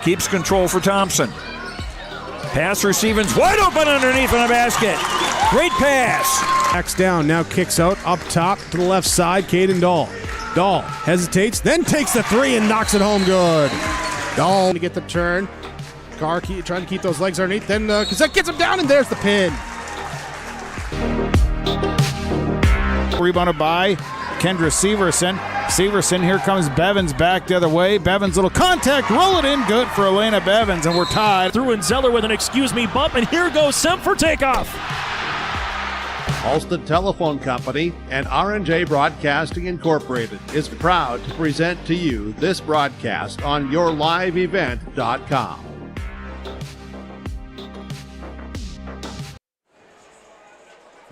keeps control for Thompson. Pass receiving's wide open underneath on the basket. Great pass. Backs down, now kicks out, up top to the left side, Caden Dahl. Dahl hesitates, then takes the three and knocks it home good. Dahl to get the turn. Carr trying to keep those legs underneath, then Cassette gets him down, and there's the pin. Rebounded by Kendra Severson. Severson, here comes Bevins back the other way. Bevins, little contact, roll it in, good for Elena Bevins, and we're tied. Through and Zeller with an excuse me bump, and here goes Semp for takeoff. Halsted Telephone Company and R&J Broadcasting Incorporated is proud to present to you this broadcast on yourliveevent.com.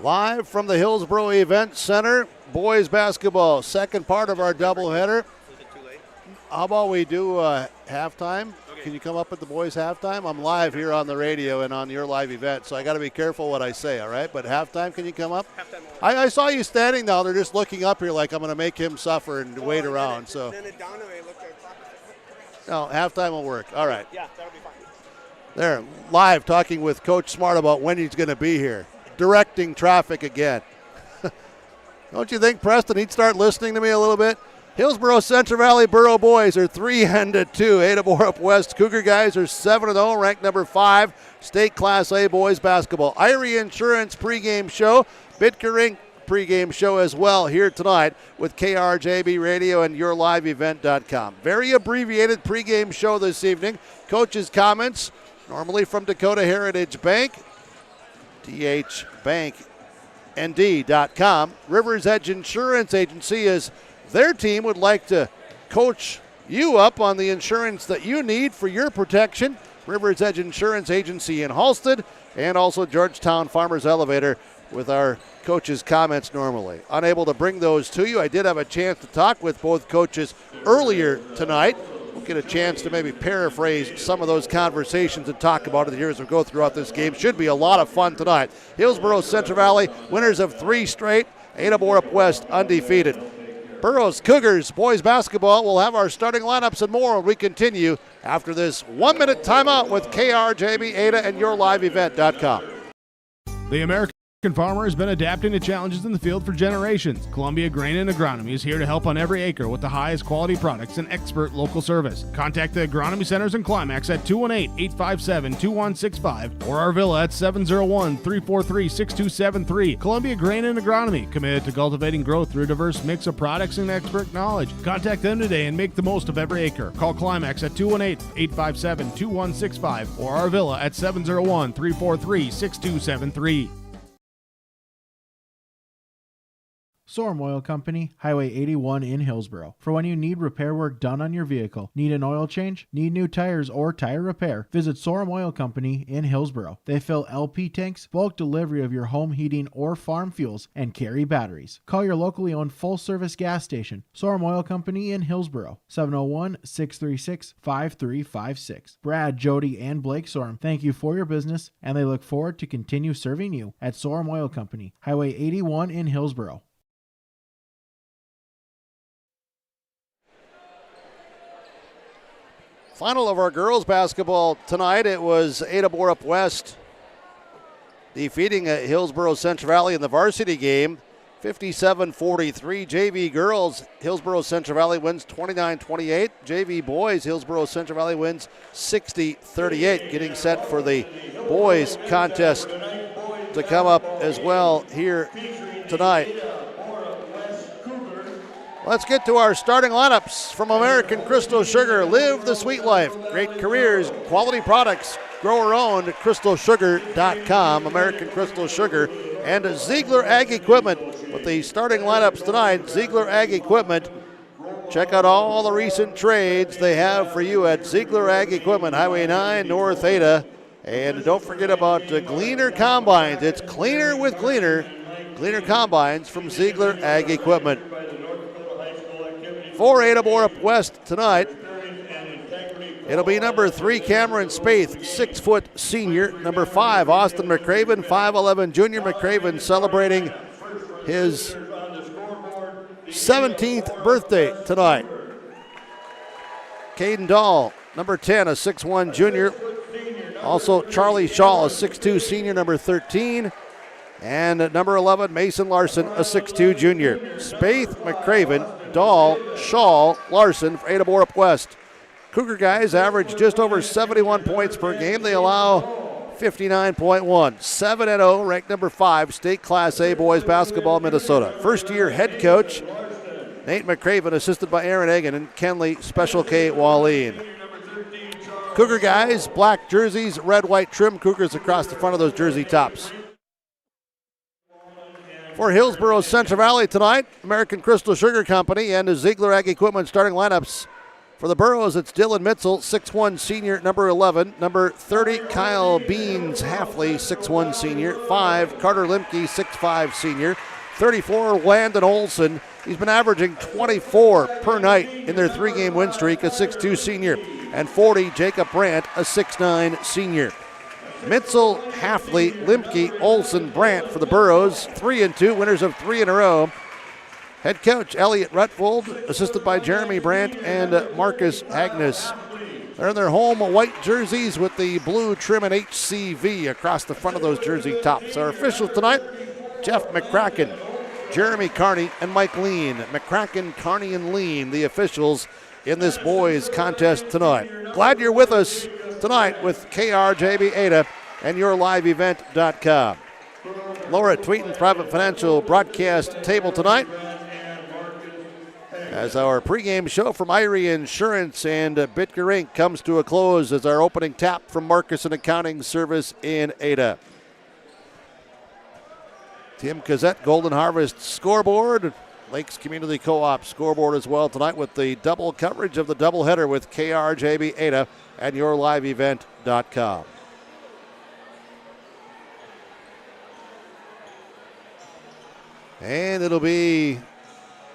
Live from the Hillsboro Event Center, boys basketball, second part of our doubleheader. How about we do halftime? Okay. Can you come up at the boys' halftime? I'm live here on the radio and on your live event, so I got to be careful what I say, all right? But halftime, can you come up? I saw you standing down there just looking up here like I'm going to make him suffer and wait around. So. No, halftime will work. All right. Yeah, that'll be fine. There, live talking with Coach Smart about when he's going to be here. Directing traffic again. Don't you think, Preston, he'd start listening to me a little bit? Hillsboro-Central Valley Borough boys are 3-2. Ada-Borup-West Cougar guys are 7-0, ranked number 5. State Class A boys basketball. Irie Insurance pregame show. Bitker Inc. pregame show as well here tonight with KRJB Radio and yourliveevent.com. Very abbreviated pregame show this evening. Coach's comments, normally from Dakota Heritage Bank. dhbanknd.com. Rivers Edge Insurance Agency is their team would like to coach you up on the insurance that you need for your protection. Rivers Edge Insurance Agency in Halsted, and also Georgetown Farmers Elevator with our coaches' comments normally. Unable to bring those to you. I did have a chance to talk with both coaches earlier tonight. We'll get a chance to maybe paraphrase some of those conversations and talk about it here as we go throughout this game. Should be a lot of fun tonight. Hillsboro-Central Valley, winners of 3 straight. Ada-Borup-West undefeated. Burroughs Cougars boys basketball will have our starting lineups and more when we continue after this 1-minute timeout with KRJB, Ada, and yourliveevent.com. The American farmer has been adapting to challenges in the field for generations. Columbia Grain and Agronomy is here to help on every acre with the highest quality products and expert local service. Contact the agronomy centers in Climax at 218-857-2165 or Arvilla at 701-343-6273. Columbia Grain and Agronomy, committed to cultivating growth through a diverse mix of products and expert knowledge. Contact them today and make the most of every acre. Call Climax at 218-857-2165 or Arvilla at 701-343-6273. Sorum Oil Company, Highway 81 in Hillsboro. For when you need repair work done on your vehicle, need an oil change, need new tires or tire repair, visit Sorum Oil Company in Hillsboro. They fill LP tanks, bulk delivery of your home heating or farm fuels, and carry batteries. Call your locally owned full-service gas station, Sorum Oil Company in Hillsboro, 701-636-5356. Brad, Jody, and Blake Sorum thank you for your business, and they look forward to continue serving you at Sorum Oil Company, Highway 81 in Hillsboro. Final of our girls basketball tonight, it was Ada-Borup-West defeating Hillsboro-Central Valley in the varsity game, 57-43. JV girls, Hillsboro-Central Valley wins 29-28. JV boys, Hillsboro-Central Valley wins 60-38. Getting set for the boys contest to come up as well here tonight. Let's get to our starting lineups from American Crystal Sugar. Live the sweet life. Great careers, quality products. Grow our own at crystalsugar.com. American Crystal Sugar and Ziegler Ag Equipment. With the starting lineups tonight, Ziegler Ag Equipment. Check out all the recent trades they have for you at Ziegler Ag Equipment, Highway 9, North Ada. And don't forget about Gleaner Combines. It's cleaner with Gleaner. Gleaner Combines from Ziegler Ag Equipment. For Ada-Borup-West tonight, it'll be number 3, Cameron Spaeth, 6-foot senior. Number 5, Austin McCraven, 5'11 junior. McCraven celebrating his 17th birthday tonight. Caden Dahl, number 10, a 6'1 junior. Also, Charlie Shaw, a 6'2 senior, number 13. And number 11, Mason Larson, a 6'2 junior. Spaeth, McCraven, Dahl, Shaw, Larson for Ada-Borup-West. Cougar guys average just over 71 points per game. They allow 59.1. 7-0, ranked number 5, state Class A boys basketball, Minnesota. First-year head coach, Nate McCraven, assisted by Aaron Egan and Kenley Special K Wallin. Cougar guys, black jerseys, red, white trim, Cougars across the front of those jersey tops. For Hillsboro-Central Valley tonight, American Crystal Sugar Company and the Ziegler Ag Equipment starting lineups. For the Burros, it's Dylan Mitzel, 6'1 senior, number 11. Number 30, Kyle Beans Halfley, 6'1 senior. 5, Carter Limke, 6'5 senior. 34, Landon Olson. He's been averaging 24 per night in their 3-game win streak, a 6'2 senior. And 40, Jacob Brandt, a 6'9 senior. Mitzel, Halfley, Limke, Olson, Brandt for the Burros. 3-2, winners of 3 in a row. Head coach Elliot Rutfold, assisted by Jeremy Brandt and Marcus Agnes. They're in their home white jerseys with the blue trim and HCV across the front of those jersey tops. Our officials tonight, Jeff McCracken, Jeremy Carney, and Mike Lean. McCracken, Carney, and Lean, the officials in this boys contest tonight. Glad you're with us tonight with KRJB Ada and YourLiveEvent.com. Laura Tweeton Private Financial broadcast table tonight as our pregame show from Irie Insurance and Bitger Inc. comes to a close as our opening tap from Marcus and Accounting Service in Ada. Tim Cazette, Golden Harvest scoreboard. Lakes Community Co-op scoreboard as well tonight with the double coverage of the doubleheader with KRJB Ada and YourLiveEvent.com. And it'll be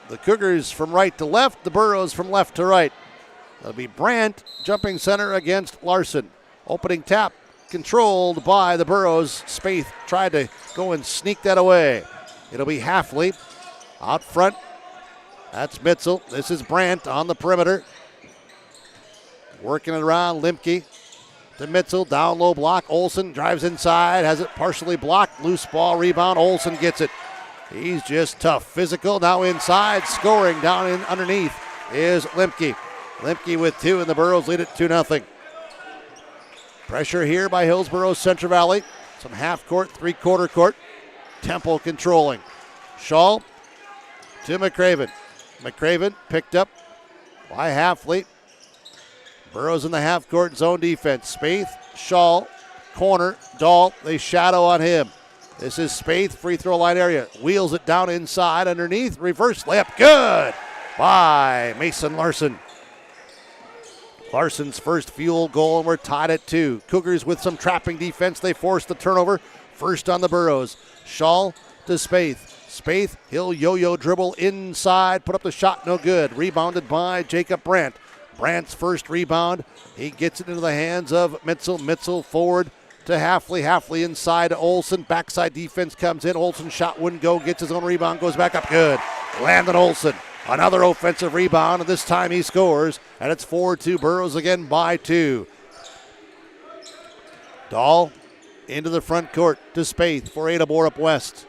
the Cougars from right to left, the Burros from left to right. It'll be Brandt jumping center against Larson. Opening tap controlled by the Burros. Spaeth tried to go and sneak that away. It'll be Halfley out front. That's Mitzel. This is Brandt on the perimeter. Working it around, Limke to Mitzel. Down low block. Olson drives inside. Has it partially blocked. Loose ball rebound. Olson gets it. He's just tough. Physical. Now inside. Scoring down in underneath is Limke. Limke with 2, and the Burros lead it 2-0. Pressure here by Hillsboro-Central Valley. Some half court, 3/4 court. Temple controlling. Shaw to McCraven. McCraven picked up by Halfley. Burros in the half court zone defense. Spaeth, Shaw, corner, Dahl. They shadow on him. This is Spaeth, free throw line area. Wheels it down inside, underneath, reverse layup. Good by Mason Larson. Larson's first field goal, and we're tied at 2. Cougars with some trapping defense. They force the turnover. First on the Burros. Shaw to Spaeth. Spaeth, he'll yo-yo dribble inside, put up the shot, no good. Rebounded by Jacob Brandt. Brandt's first rebound. He gets it into the hands of Mitzel. Mitzel forward to Halfley. Halfley inside to Olson. Backside defense comes in. Olson shot wouldn't go. Gets his own rebound. Goes back up. Good. Landon Olson. Another offensive rebound, and this time he scores. And it's 4-2. Burros again by 2. Dahl into the front court to Spaeth for Ada-Borup-West.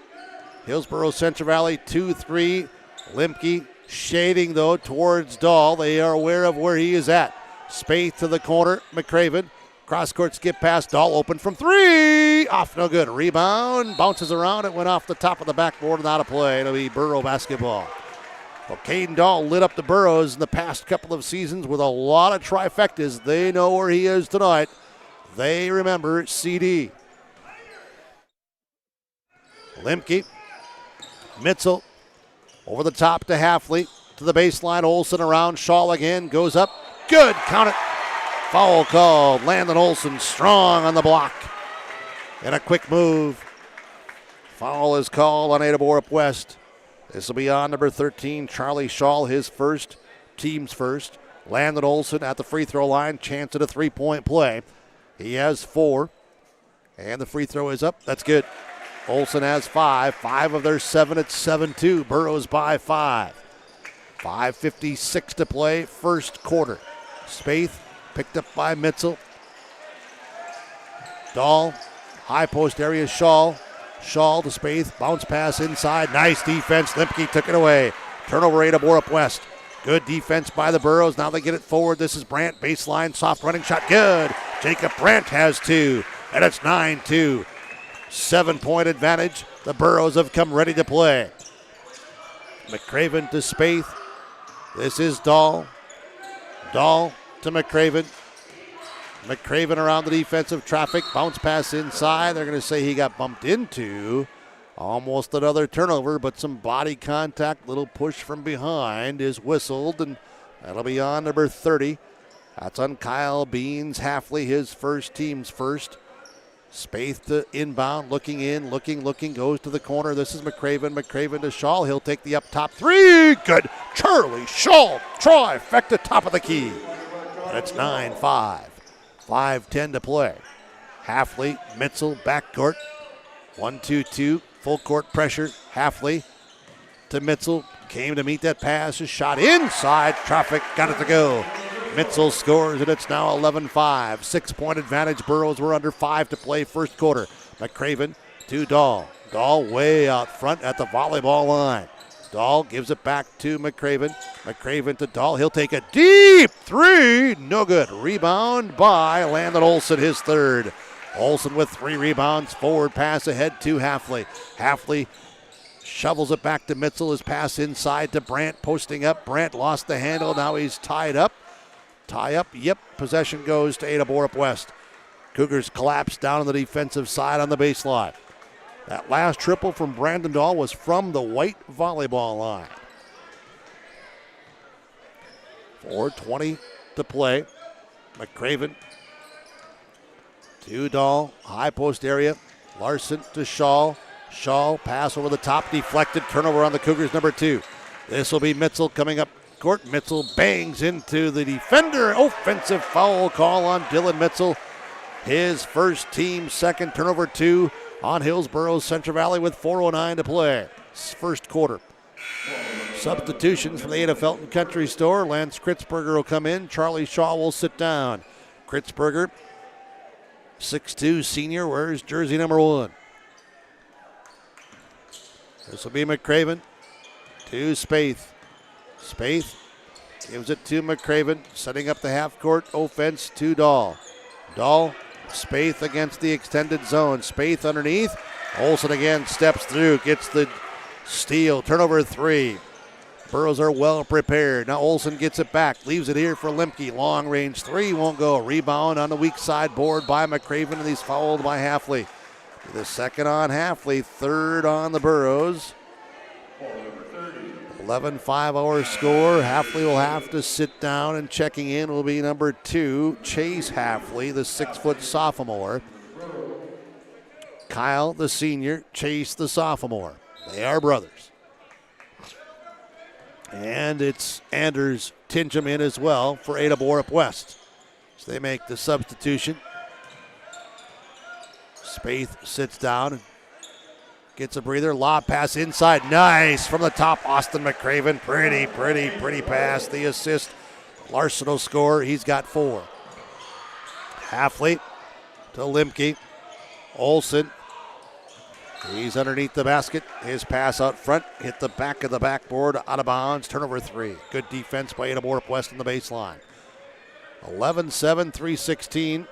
Hillsboro-Central Valley 2-3. Limke shading, though, towards Dahl. They are aware of where he is at. Spaeth to the corner. McCraven. Cross-court skip pass. Dahl open from 3. Off, no good. Rebound. Bounces around. It went off the top of the backboard and out of play. It'll be Burro basketball. Well, Caden Dahl lit up the Burros in the past couple of seasons with a lot of trifectas. They know where he is tonight. They remember CD. Limke. Mitzel over the top to Halfley. To the baseline. Olson around. Shaw again. Goes up. Good. Count it. Foul called. Landon Olson strong on the block. And a quick move. Foul is called on Ada-Borup-West. This will be on number 13, Charlie Shaw, his first, team's first. Landon Olson at the free throw line. Chance at a three-point play. He has 4. And the free throw is up. That's good. Olson has 5. 5 of their 7. It's 7-2. Burros by 5. 5:56 to play, first quarter. Spaeth Picked up by Mitzel. Dahl, high post area, Shaw. Shaw to Spaeth, bounce pass inside. Nice defense. Limke took it away. Turnover, Ada-Borup-West. Good defense by the Burros. Now they get it forward. This is Brandt, baseline, soft running shot. Good. Jacob Brandt has 2, and it's 9-2. 7-point advantage. The Burros have come ready to play. McCraven to Spaeth. This is Dahl. Dahl to McCraven. McCraven around the defensive traffic. Bounce pass inside. They're going to say he got bumped into. Almost another turnover, but some body contact. Little push from behind is whistled, and that'll be on number 30. That's on Kyle Beans. Halfley, his first, team's first. Spaeth to inbound, looking in, looking, goes to the corner. This is McCraven. McCraven to Shaw. He'll take the up top 3. Good. Charlie Shaw. Trifecta, top of the key. And it's 9-5. 5:10 to play. Halfley, Mitzel, backcourt. 1-2-2. Full court pressure. Halfley to Mitzel. Came to meet that pass. A shot inside. Traffic. Got it to go. Mitzel scores, and it's now 11-5. 6-point advantage. Burros were under 5 to play first quarter. McCraven to Dahl. Dahl way out front at the volleyball line. Dahl gives it back to McCraven. McCraven to Dahl. He'll take a deep 3. No good. Rebound by Landon Olson, his third. Olson with 3 rebounds. Forward pass ahead to Halfley. Halfley shovels it back to Mitzel. His pass inside to Brandt. Posting up. Brandt lost the handle. Now he's tied up. Tie up. Yep. Possession goes to Ada-Borup-West. Cougars collapse down on the defensive side on the baseline. That last triple from Brandon Dahl was from the white volleyball line. 4:20 to play. McCraven to Dahl. High post area. Larson to Shaw. Shaw pass over the top. Deflected. Turnover on the Cougars, number 2. This will be Mitzel coming up court. Mitzel bangs into the defender. Offensive foul call on Dylan Mitzel. His first, team second, turnover 2 on Hillsboro-Central Valley with 4:09 to play. First quarter. Substitutions from the Ada Felton Country Store. Lance Kritzberger will come in. Charlie Shaw will sit down. Kritzberger, 6'2", senior, wears jersey number 1. This will be McCraven to Spaeth. Spaeth gives it to McCraven, setting up the half-court offense to Dahl. Dahl, Spaeth against the extended zone. Spaeth underneath. Olson again steps through, gets the steal. Turnover 3. Burros are well prepared. Now Olson gets it back, leaves it here for Limke. Long range 3 won't go. Rebound on the weak side board by McCraven, and he's fouled by Halfley. The second on Halfley, third on the Burros. 11-5 our score. Halfley will have to sit down, and checking in will be number 2, Chase Halfley, the 6-foot sophomore. Kyle, the senior, Chase, the sophomore. They are brothers. And it's Anders Tingham in as well for Ada-Borup-West. So they make the substitution. Spaeth sits down and gets a breather. Lob pass inside. Nice from the top. Austin McCraven. Pretty pass. The assist. Larson will score. He's got 4. Halfley to Limke. Olson. He's underneath the basket. His pass out front. Hit the back of the backboard. Out of bounds. Turnover 3. Good defense by Ada-Borup-West on the baseline. 11-7, 3:16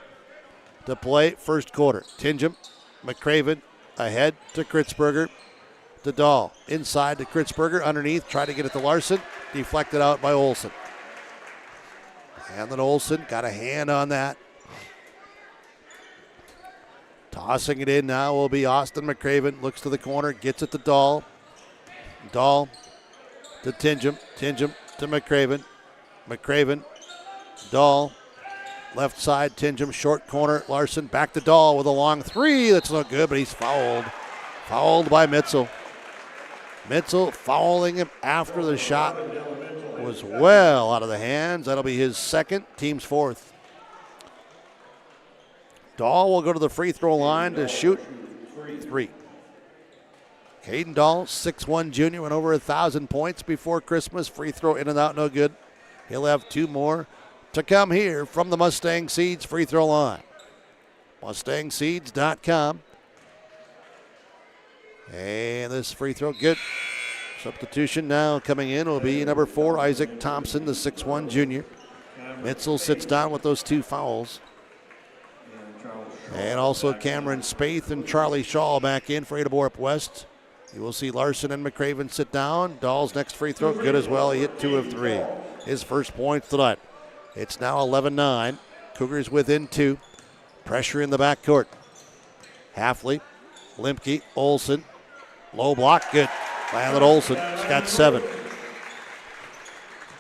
to play first quarter. Tingham. McCraven. Ahead to Kritzberger, to Dahl. Inside to Kritzberger, underneath, try to get it to Larson. Deflected out by Olson. And then Olson got a hand on that. Tossing it in now will be Austin McCraven. Looks to the corner, gets it to Dahl. Dahl to Tingham. Tingham to McCraven. McCraven, Dahl. Left side, Tingham, short corner, Larson, back to Dahl with a long 3. That's no good, but he's fouled. Fouled by Mitzel. Mitzel fouling him after the shot was well out of the hands. That'll be his second, team's 4th. Dahl will go to the free throw line to shoot 3. Caden Dahl, 6'1" junior, went over 1,000 points before Christmas. Free throw in and out, no good. He'll have 2 more. to come here from the Mustang Seeds free throw line. MustangSeeds.com. And this free throw, good. Substitution now coming in will be number 4, Isaac Thompson, the 6'1 junior. Mitzel sits down with those 2 fouls. And also Cameron Spaeth and Charlie Shaw back in for Ada-Borup-West. You will see Larson and McCraven sit down. Dahl's next free throw, good as well. He hit 2 of 3. His first points tonight. It's now 11-9. Cougars within 2. Pressure in the backcourt. Halfley, Limke, Olsen. Low block, good. Landed Olsen. He's got 7.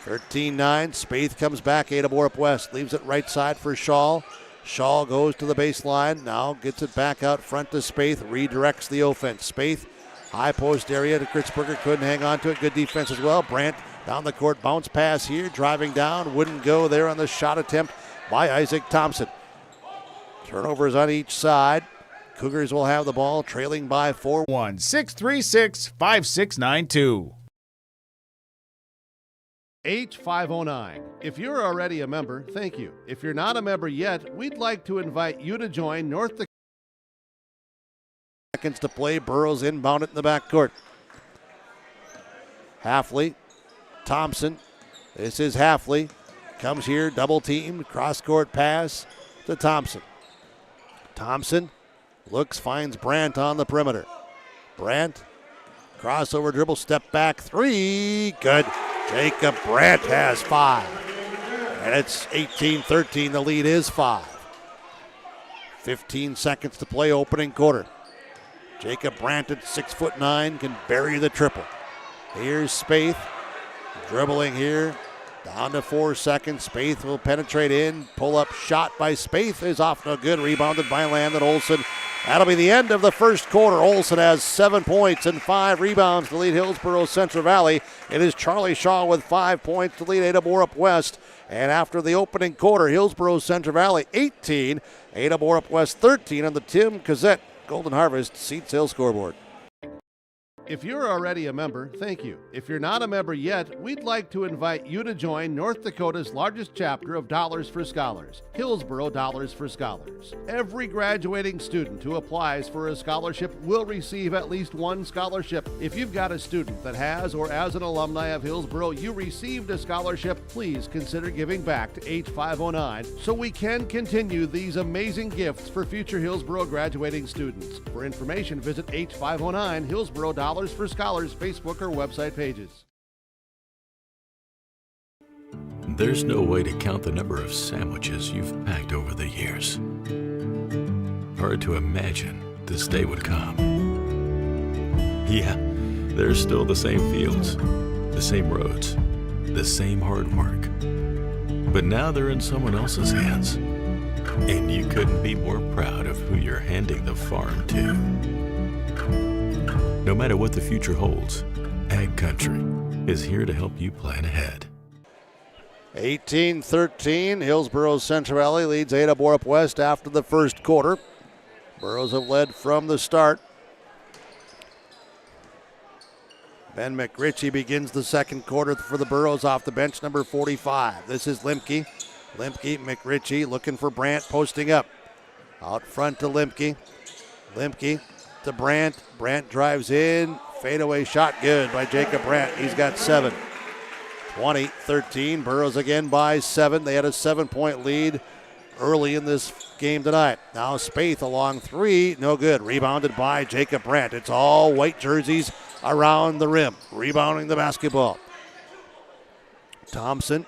13-9. Spaeth comes back. Ada-Borup-West leaves it right side for Shaw. Shaw goes to the baseline. Now gets it back out front to Spaeth. Redirects the offense. Spaeth, high post area to Kritzberger. Couldn't hang on to it. Good defense as well. Brandt down the court. Bounce pass here. Driving down. Wouldn't go there on the shot attempt by Isaac Thompson. Turnovers on each side. Cougars will have the ball trailing by 4. 1-636-5692. H509. If you're already a member, thank you. If you're not a member yet, we'd like to invite you to join North Dakota. Seconds to play. Burrows inbound it in the backcourt. Halfley, Thompson. This is Halfley. Comes here, double teamed. Cross court pass to Thompson. Thompson looks, finds Brandt on the perimeter. Brandt, crossover dribble, step back, 3. Good. Jacob Brandt has 5. And it's 18-13. The lead is 5. 15 seconds to play, opening quarter. Jacob Brandt at 6'9" can bury the triple. Here's Spaeth dribbling here. Down to 4 seconds. Spaeth will penetrate in. Pull up shot by Spaeth is off, no good. Rebounded by Landon Olsen. That'll be the end of the first quarter. Olsen has 7 points and 5 rebounds to lead Hillsboro-Central Valley. It is Charlie Shaw with 5 points to lead Ada-Borup-West. And after the opening quarter, Hillsboro-Central Valley 18, Ada-Borup-West 13 on the Tim Cazette Golden Harvest Seat Sale scoreboard. If you're already a member, thank you. If you're not a member yet, we'd like to invite you to join North Dakota's largest chapter of Dollars for Scholars, Hillsboro Dollars for Scholars. Every graduating student who applies for a scholarship will receive at least 1 scholarship. If you've got a student that has, or as an alumni of Hillsboro, you received a scholarship, please consider giving back to H509 so we can continue these amazing gifts for future Hillsboro graduating students. For information, visit H509 Hillsboro Dollars for Scholars Facebook or website pages. There's no way to count the number of sandwiches you've packed over the years. Hard to imagine this day would come. Yeah, there's still the same fields, the same roads, the same hard work. But now they're in someone else's hands. And you couldn't be more proud of who you're handing the farm to. No matter what the future holds, Ag Country is here to help you plan ahead. 18-13, Hillsboro-Central Valley leads Ada-Borup-West after the first quarter. Burros have led from the start. Ben McRitchie begins the second quarter for the Burros off the bench, number 45. This is Limke. Limke, McRitchie looking for Brandt, posting up. Out front to Limke. Limke to Brandt. Brandt drives in. Fadeaway shot good by Jacob Brandt. He's got 7. 20-13. Burros again by 7. They had a 7-point lead early in this game tonight. Now Spaeth along 3. No good. Rebounded by Jacob Brandt. It's all white jerseys around the rim. Rebounding the basketball. Thompson.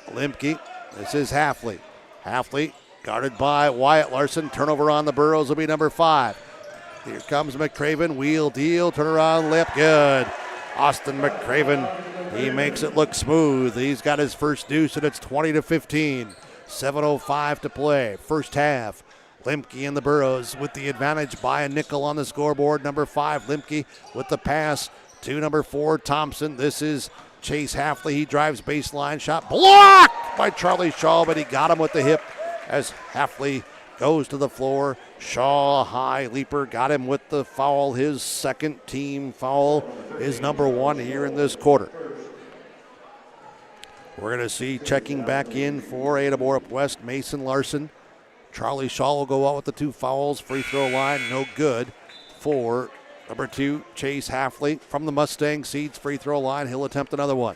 Limke. This is Halfley. Halfley guarded by Wyatt Larson. Turnover on the Burros will be number 5. Here comes McCraven, wheel deal, turnaround lip, good. Austin McCraven, he makes it look smooth. He's got his first deuce and it's 20-15. 7:05 to play, first half. Limke and the Burros with the advantage by a nickel on the scoreboard. Number 5, Limke with the pass to number 4, Thompson. This is Chase Halfley. He drives baseline, shot blocked by Charlie Shaw, but he got him with the hip as Halfley goes to the floor. Shaw, high leaper, got him with the foul. His second team foul is number 1 here in this quarter. We're going to see checking back in for Ada-Borup-West, Mason Larson. Charlie Shaw will go out with the 2 fouls. Free throw line, no good for number 2, Chase Halfley. From the Mustang Seeds free throw line, he'll attempt another one.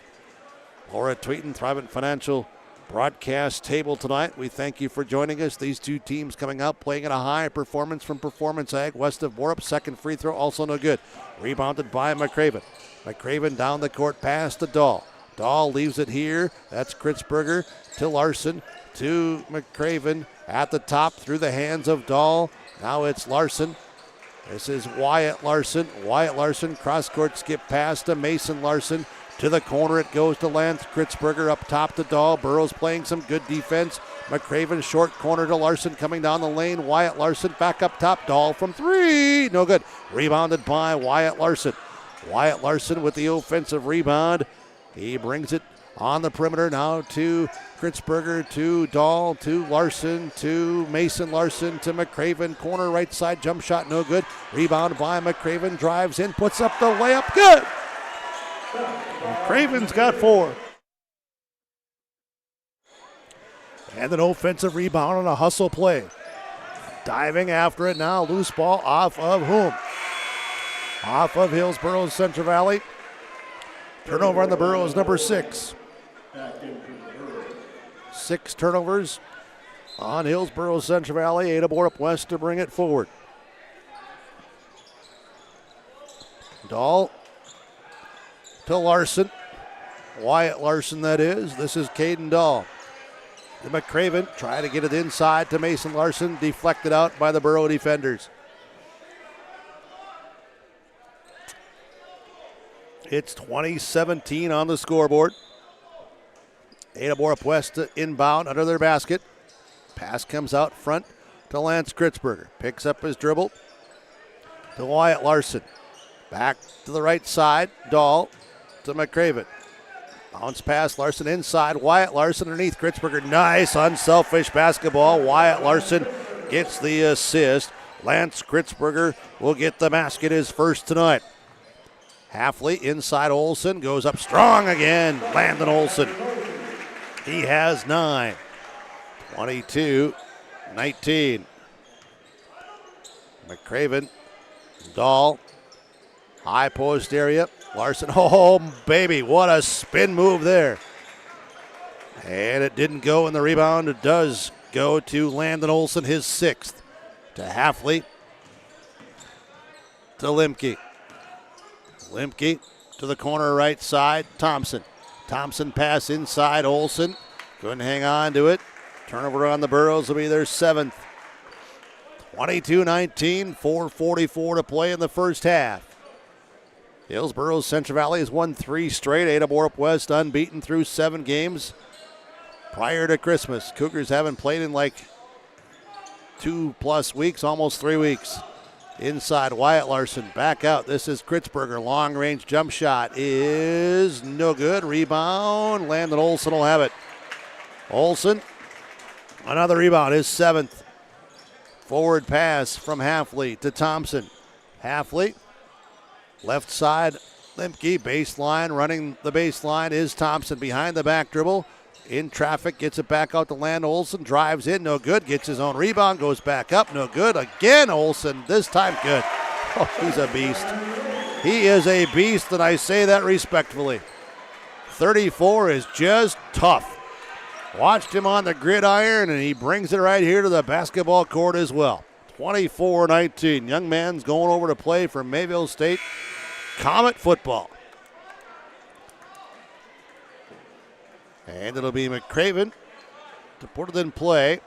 Laura Tweeten, Thrivent Financial broadcast table tonight. We thank you for joining us. These 2 teams coming out playing at a high performance from Performance Ag. West of Borup, second free throw, also no good. Rebounded by McCraven. McCraven down the court pass to Dahl. Dahl leaves it here. That's Kritzberger to Larson to McCraven at the top through the hands of Dahl. Now it's Larson. This is Wyatt Larson. Wyatt Larson, cross-court skip pass to Mason Larson. To the corner it goes to Lance Kritzberger up top to Dahl. Burrows playing some good defense. McCraven short corner to Larson coming down the lane. Wyatt Larson back up top. Dahl from 3. No good. Rebounded by Wyatt Larson. Wyatt Larson with the offensive rebound. He brings it on the perimeter now to Kritzberger, to Dahl, to Larson, to Mason Larson, to McCraven. Corner right side jump shot, no good. Rebound by McCraven, drives in, puts up the layup, good. McCraven's got 4. And an offensive rebound on a hustle play. Diving after it now, loose ball off of whom? Off of Hillsboro-Central Valley. Turnover on the Burrows, number 6. 6 turnovers on Hillsboro-Central Valley. Ada-Borup-West to bring it forward. Dahl to Larson. Wyatt Larson, that is. This is Caden Dahl. To McCraven, try to get it inside to Mason Larson. Deflected out by the Burrow defenders. It's 20-17 on the scoreboard. Ada-Borup-West inbound under their basket. Pass comes out front to Lance Kritzberger. Picks up his dribble to Wyatt Larson. Back to the right side. Dahl to McCraven. Bounce pass, Larson inside. Wyatt Larson underneath Kritzberger. Nice, unselfish basketball. Wyatt Larson gets the assist. Lance Kritzberger will get the basket, his first tonight. Halfley inside Olsen, goes up strong again. Landon Olsen. He has 9. 22-19. McCraven, Dahl, high post area. Larson, oh baby, what a spin move there. And it didn't go in the rebound. It does go to Landon Olsen, his 6th. To Halfley. To Limke. Limke to the corner right side. Thompson. Thompson pass inside. Olsen couldn't hang on to it. Turnover on the Burrows will be their 7th. 22-19, 4:44 to play in the first half. Hillsboro-Central Valley has won 3 straight. Ada-Borup-West unbeaten through 7 games prior to Christmas. Cougars haven't played in like 2+ weeks, almost 3 weeks. Inside, Wyatt Larson, back out. This is Kritzberger. Long-range jump shot is no good. Rebound, Landon Olsen will have it. Olsen, another rebound, his 7th. Forward pass from Halfley to Thompson. Halfley, left side, Limke, baseline. Running the baseline is Thompson. Behind the back dribble, in traffic, gets it back out to Landon Olsen. Drives in, no good. Gets his own rebound, goes back up, no good. Again, Olsen, this time good. Oh, he's a beast. He is a beast, and I say that respectfully. 34 is just tough. Watched him on the gridiron, and he brings it right here to the basketball court as well. 24-19. Young man's going over to play for Mayville State Comet football. And it'll be McCraven to put it in play.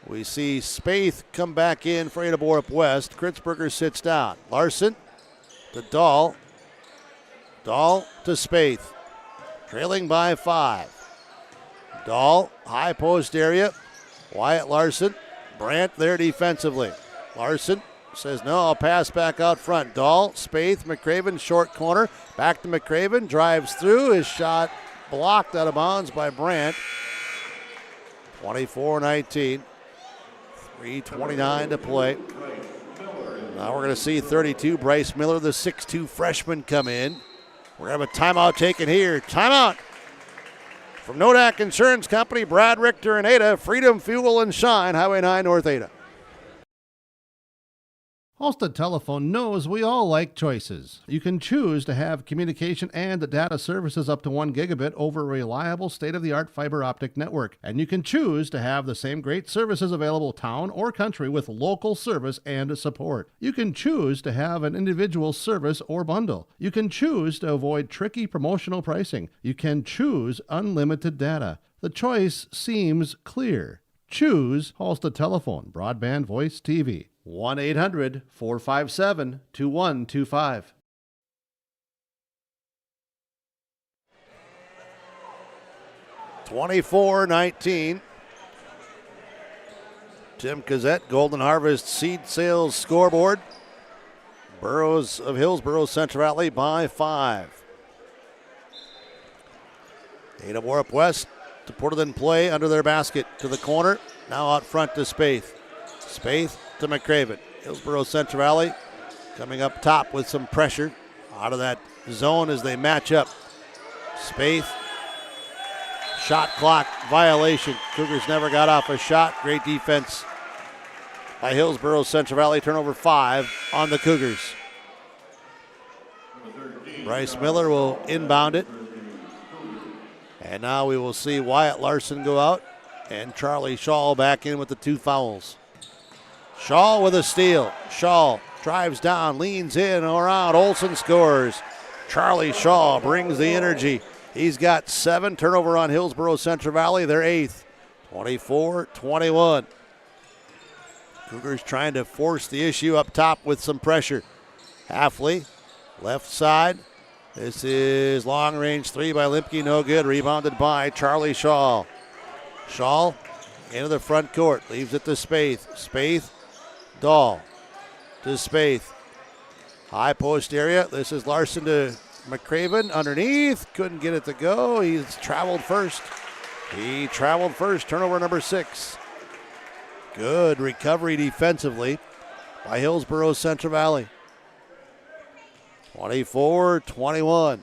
We see Spaeth come back in for Ada-Borup-West. Kritzberger sits down. Larson to Dahl. Dahl to Spaeth. Trailing by 5. Dahl, high post area. Wyatt Larson. Brandt there defensively. Larson says, no, I'll pass back out front. Dahl, Spaeth, McCraven, short corner. Back to McCraven, drives through. His shot blocked out of bounds by Brandt. 24-19. 3:29 to play. Now we're going to see 32, Bryce Miller, the 6'2 freshman, come in. We're going to have a timeout taken here. Timeout. From Nodak Insurance Company, Brad Richter and Ada, Freedom Fuel and Shine, Highway 9 North Ada. Halstead Telephone knows we all like choices. You can choose to have communication and data services up to 1 gigabit over a reliable state-of-the-art fiber optic network. And you can choose to have the same great services available town or country with local service and support. You can choose to have an individual service or bundle. You can choose to avoid tricky promotional pricing. You can choose unlimited data. The choice seems clear. Choose Halstead Telephone, broadband voice TV. 1-800-457-2125. $24-19. Tim Cassette, Golden Harvest Seed Sales Scoreboard. Burrows of Hillsboro-Central Valley by 5. Ada-Borup-West to put it in play under their basket to the corner. Now out front to Spaeth. Spaeth to McCraven. Hillsboro-Central Valley coming up top with some pressure out of that zone as they match up. Spaeth, shot clock violation. Cougars never got off a shot. Great defense by Hillsboro-Central Valley. Turnover 5 on the Cougars. Bryce Miller will inbound it. And now we will see Wyatt Larson go out and Charlie Shaw back in with the 2 fouls. Shaw with a steal. Shaw drives down, leans in, around. Olsen scores. Charlie Shaw brings the energy. He's got 7. Turnover on Hillsboro-Central Valley, their 8th. 24-21. Cougars trying to force the issue up top with some pressure. Halfley, left side. This is long range 3 by Limke, no good. Rebounded by Charlie Shaw. Shaw into the front court, leaves it to Spaeth. Spaeth, Dahl to Spaeth. High post area. This is Larson to McCraven underneath. Couldn't get it to go. He's traveled first. He traveled first. Turnover number 6. Good recovery defensively by Hillsboro-Central Valley. 24-21.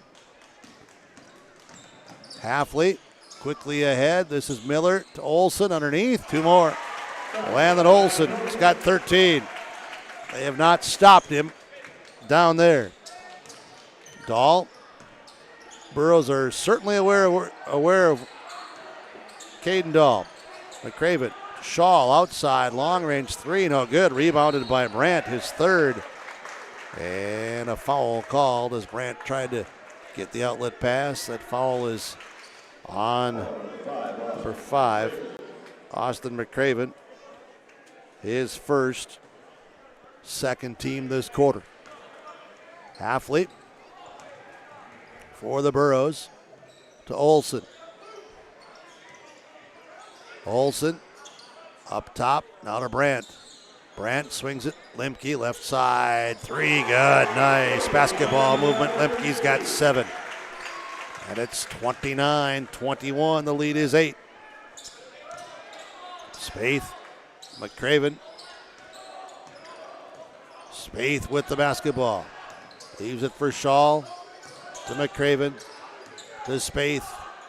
Halfley quickly ahead. This is Miller to Olsen underneath. 2 more. Landon Olsen has got 13. They have not stopped him down there. Dahl. Burrows are certainly aware of Caden Dahl. McCraven. Shaw outside. Long range 3. No good. Rebounded by Brandt, his 3rd. And a foul called as Brandt tried to get the outlet pass. That foul is on number 5, Austin McCraven. His first, 2nd team this quarter. Halfley for the Burrows to Olsen. Olsen up top, now to Brandt. Brandt swings it. Limke left side. 3 good. Nice basketball movement. Limke's got 7. And it's 29-21. The lead is 8. Spaeth. McCraven. Spaeth with the basketball. Leaves it for Shaw. To McCraven. To Spaeth.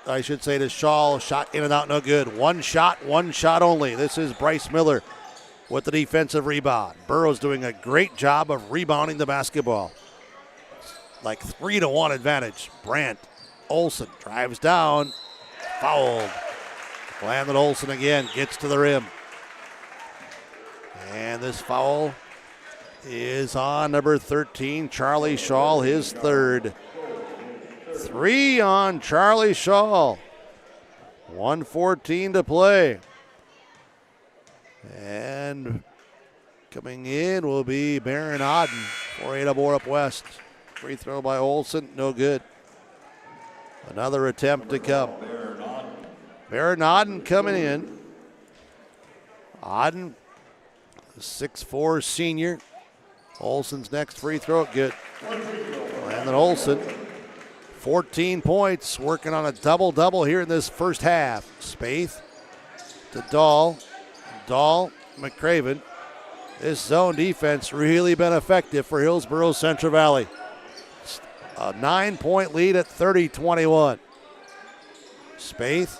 I should say to Shaw. Shot in and out. No good. One shot only. This is Bryce Miller with the defensive rebound. Burrows doing a great job of rebounding the basketball. Like 3-1 advantage. Brandt. Olsen drives down. Fouled. Landon Olsen again gets to the rim. And this foul is on number 13, Charlie Shaw, his 3rd. 3 on Charlie Shaw. 1:14 to play. And coming in will be Baron Odden for Ada-Borup-West. Free throw by Olsen, no good. Another attempt to come. Baron Odden coming in. Odden, 6'4" senior. Olsen's next free throw, good. And then Olsen, 14 points, working on a double-double here in this first half. Spaeth to Dahl. Dahl, McCraven. This zone defense really been effective for Hillsboro-Central Valley. A 9-point lead at 30-21. Spaeth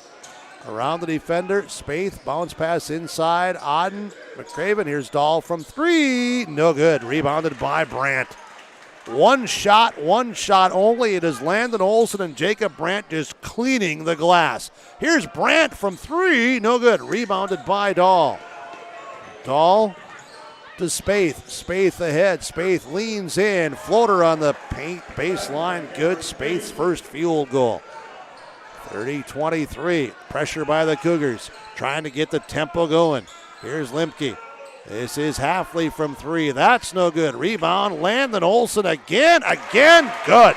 around the defender. Spaeth, bounce pass inside. Auden, McCraven. Here's Dahl from 3. No good. Rebounded by Brandt. One shot only. It is Landon Olson and Jacob Brandt just cleaning the glass. Here's Brandt from 3. No good. Rebounded by Dahl. Dahl to Spaeth. Spaeth ahead. Spaeth leans in. Floater on the paint baseline. Good. Spaeth's first field goal. 30-23. Pressure by the Cougars. Trying to get the tempo going. Here's Lemke. This is Halfley from 3. That's no good. Rebound. Landon Olson again. Good.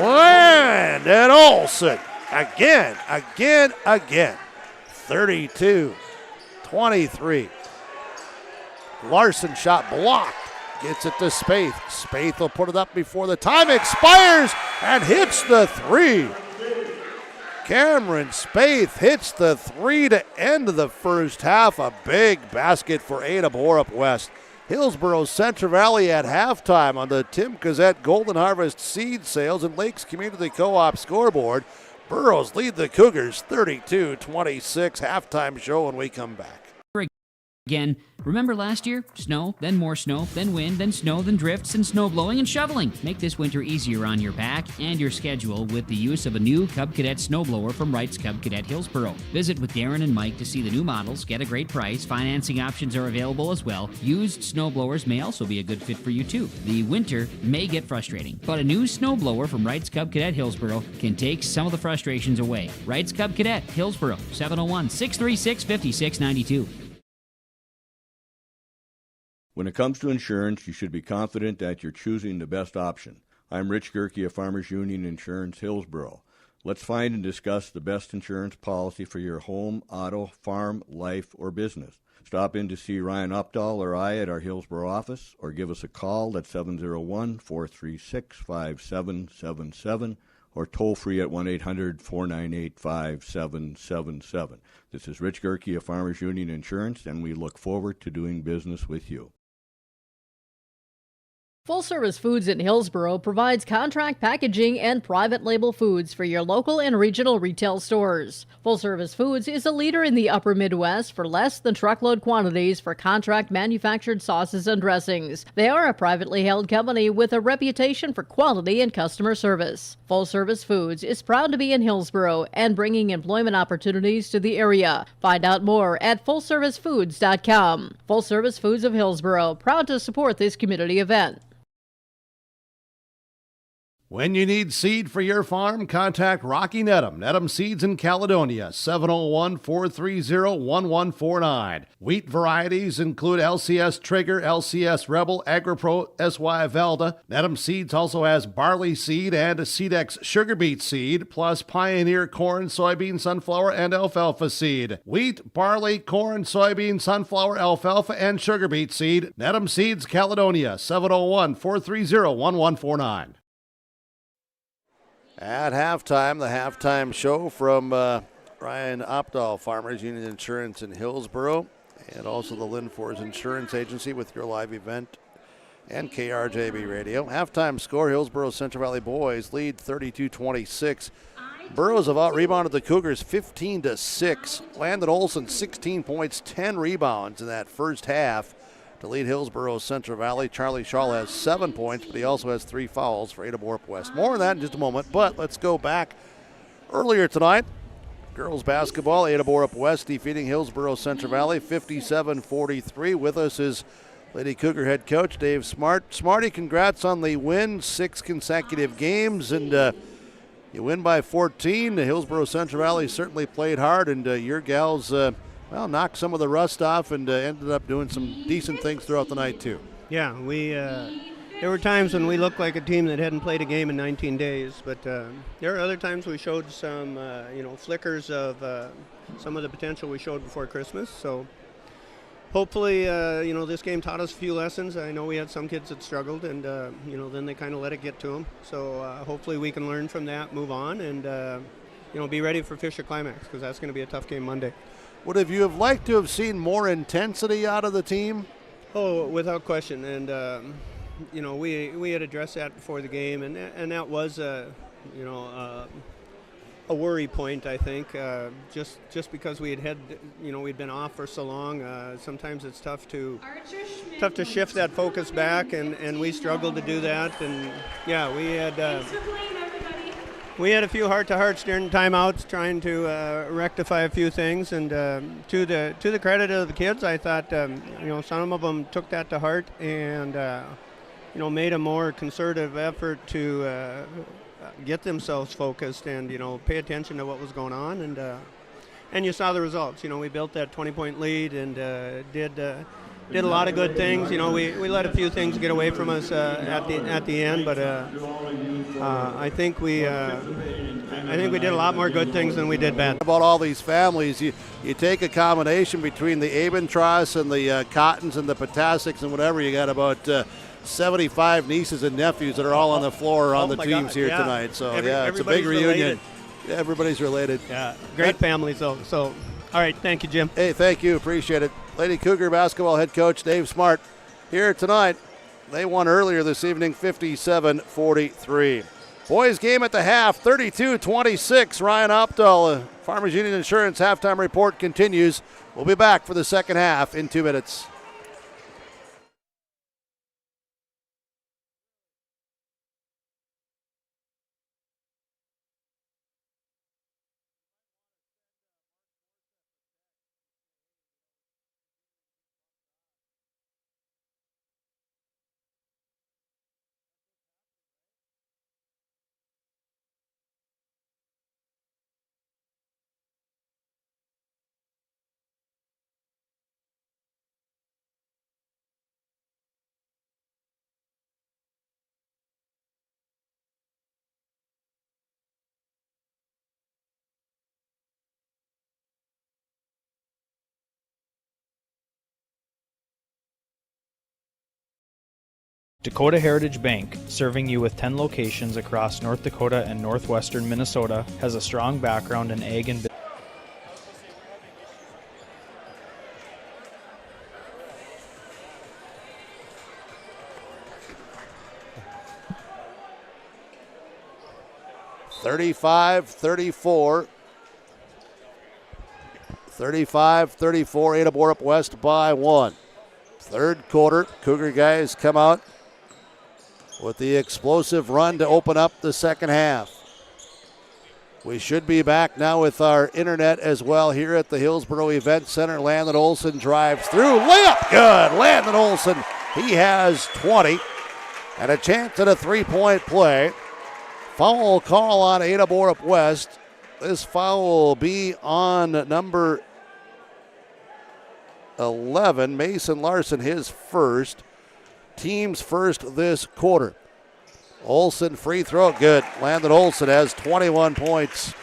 Landon Olson. Again. 32-23. Larson shot blocked. Gets it to Spaeth. Spaeth will put it up before the time expires and hits the 3. Cameron Spaeth hits the 3 to end the first half. A big basket for Ada-Borup-West. Hillsboro-Central Valley at halftime on the Tim Cazette Golden Harvest Seed Sales and Lakes Community Co-op scoreboard. Burrows lead the Cougars 32-26. Halftime show when we come back. Again, remember last year? Snow, then more snow, then wind, then snow, then drifts, and snow blowing and shoveling. Make this winter easier on your back and your schedule with the use of a new Cub Cadet snowblower from Wright's Cub Cadet Hillsboro. Visit with Darren and Mike to see the new models, get a great price. Financing options are available as well. Used snowblowers may also be a good fit for you too. The winter may get frustrating, but a new snowblower from Wright's Cub Cadet Hillsboro can take some of the frustrations away. Wright's Cub Cadet Hillsboro, 701-636-5692. When it comes to insurance, you should be confident that you're choosing the best option. I'm Rich Gerke of Farmers Union Insurance, Hillsboro. Let's find and discuss the best insurance policy for your home, auto, farm, life, or business. Stop in to see Ryan Updahl or I at our Hillsboro office, or give us a call at 701-436-5777, or toll free at 1-800-498-5777. This is Rich Gerke of Farmers Union Insurance, and we look forward to doing business with you. Full Service Foods in Hillsboro provides contract packaging and private label foods for your local and regional retail stores. Full Service Foods is a leader in the upper Midwest for less than truckload quantities for contract manufactured sauces and dressings. They are a privately held company with a reputation for quality and customer service. Full Service Foods is proud to be in Hillsboro and bringing employment opportunities to the area. Find out more at fullservicefoods.com. Full Service Foods of Hillsboro, proud to support this community event. When you need seed for your farm, contact Rocky Nedham. Nedham Seeds in Caledonia, 701-430-1149. Wheat varieties include LCS Trigger, LCS Rebel, AgriPro, SY Velda. Nedham Seeds also has barley seed and Seedex sugar beet seed, plus Pioneer corn, soybean, sunflower, and alfalfa seed. Wheat, barley, corn, soybean, sunflower, alfalfa, and sugar beet seed. Nedham Seeds, Caledonia, 701-430-1149. At halftime, the halftime show from Ryan Opdahl, Farmers Union Insurance in Hillsboro, and also the Linfors Insurance Agency with your live event and KRJB Radio. Halftime score, Hillsboro-Central Valley boys lead 32-26. Burrows have out-rebounded the Cougars 15-6. Landon Olson, 16 points, 10 rebounds in that first half to lead Hillsboro-Central Valley. Charlie Shaw has 7 points, but he also has 3 fouls for Ada-Borup-West. More on that in just a moment, but let's go back earlier tonight. Girls basketball, Ada-Borup-West defeating Hillsboro-Central Valley 57-43. With us is Lady Cougar head coach Dave Smart. Smarty, congrats on the win, 6 consecutive games, and you win by 14. Hillsboro-Central Valley certainly played hard, and your gals knocked some of the rust off and ended up doing some decent things throughout the night too. Yeah, there were times when we looked like a team that hadn't played a game in 19 days, but there are other times we showed some, flickers of some of the potential we showed before Christmas. So hopefully, this game taught us a few lessons. I know we had some kids that struggled, and then they kind of let it get to them. So hopefully we can learn from that, move on, and be ready for Fisher Climax, because that's going to be a tough game Monday. Would have you have liked to have seen more intensity out of the team? Oh, without question. And, we had addressed that before the game, and that was, worry point, I think. Just because we'd been off for so long. Sometimes it's tough to shift that focus back, and we struggled to do that. And yeah, we had a few heart-to-hearts during timeouts, trying to rectify a few things. And to the credit of the kids, I thought some of them took that to heart and made a more concerted effort to get themselves focused and pay attention to what was going on. And you saw the results. We built that 20-point lead and did a lot of good things. We let a few things get away from us at the end, but I think we did a lot more good things than we did bad. About all these families, you take a combination between the Abentros and the Cottons and the Potasics and whatever. You got about 75 nieces and nephews that are all on the floor on the teams here tonight. So it's a big reunion. Related. Everybody's related. Yeah, great families though. So, all right, thank you, Jim. Hey, thank you, appreciate it. Lady Cougar basketball head coach Dave Smart here tonight. They won earlier this evening, 57-43. Boys game at the half, 32-26. Ryan Opdahl, Farmers Union Insurance halftime report continues. We'll be back for the second half in 2 minutes. Dakota Heritage Bank, serving you with 10 locations across North Dakota and northwestern Minnesota, has a strong background in ag and business. (35-34). 35-34, Ada-Borup-West by 1. Third quarter, Cougar guys come out with the explosive run to open up the second half. We should be back now with our internet as well here at the Hillsboro Event Center. Landon Olson drives through, layup, good. Landon Olson, he has 20 and a chance at a three-point play. Foul call on Ada-Borup-West. This foul will be on number 11, Mason Larson, his first. Team's first this quarter. Olson free throw, good. Landon Olson has 21 points.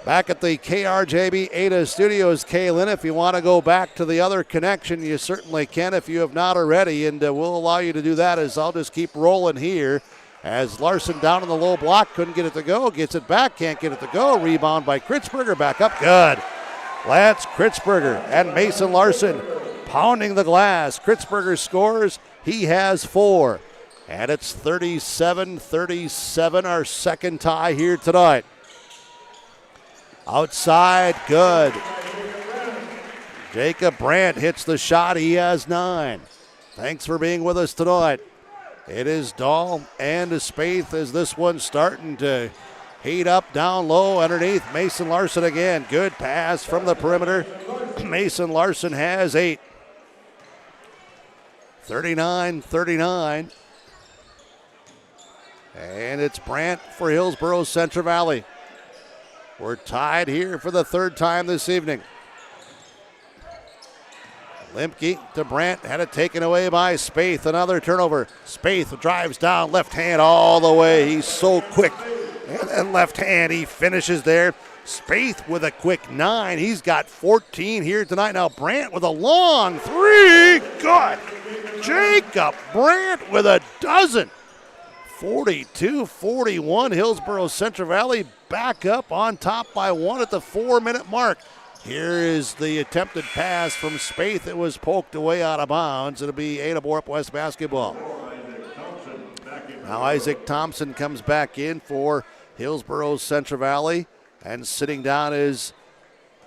Back at the KRJB Ada Studios, Kaylin, if you want to go back to the other connection, you certainly can if you have not already, and we'll allow you to do that as I'll just keep rolling here. As Larson down in the low block, couldn't get it to go, gets it back, can't get it to go. Rebound by Kritzberger, back up, good. Lance Kritzberger and Mason Larson pounding the glass. Kritzberger scores, he has 4. And it's 37-37, our second tie here tonight. Outside, good. Jacob Brandt hits the shot, he has 9. Thanks for being with us tonight. It is Dahl and Spaeth as this one's starting to heat up down low underneath. Mason Larson again. Good pass from the perimeter. Mason Larson has 8. 39-39. And it's Brandt for Hillsboro-Central Valley. We're tied here for the third time this evening. Limke to Brandt, had it taken away by Spaeth. Another turnover. Spaeth drives down, left hand all the way. He's so quick. And then left hand, he finishes there. Spaeth with a quick 9. He's got 14 here tonight. Now Brandt with a long 3. Good. Jacob Brandt with a dozen. 42-41. Hillsboro-Central Valley back up on top by 1 at the 4-minute mark. Here is the attempted pass from Spaeth. It was poked away out of bounds. It'll be Ada-Borup-West basketball. Now Isaac Thompson comes back in for Hillsboro-Central Valley. And sitting down is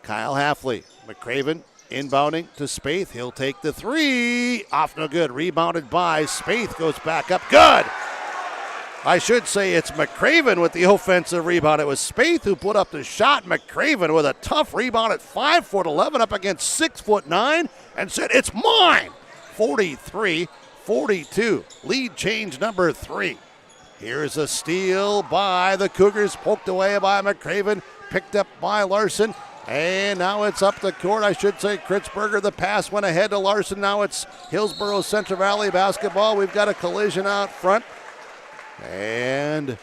Kyle Halfley. McCraven inbounding to Spaeth. He'll take the three. Off no good. Rebounded by Spaeth. Goes back up. Good. I should say it's McCraven with the offensive rebound. It was Spaeth who put up the shot. McCraven with a tough rebound at 5'11" up against 6'9" and said, "It's mine." 43-42. Lead change number 3. Here's a steal by the Cougars. Poked away by McCraven. Picked up by Larson. And now it's up the court. I should say Kritzberger. The pass went ahead to Larson. Now it's Hillsboro-Central Valley basketball. We've got a collision out front. And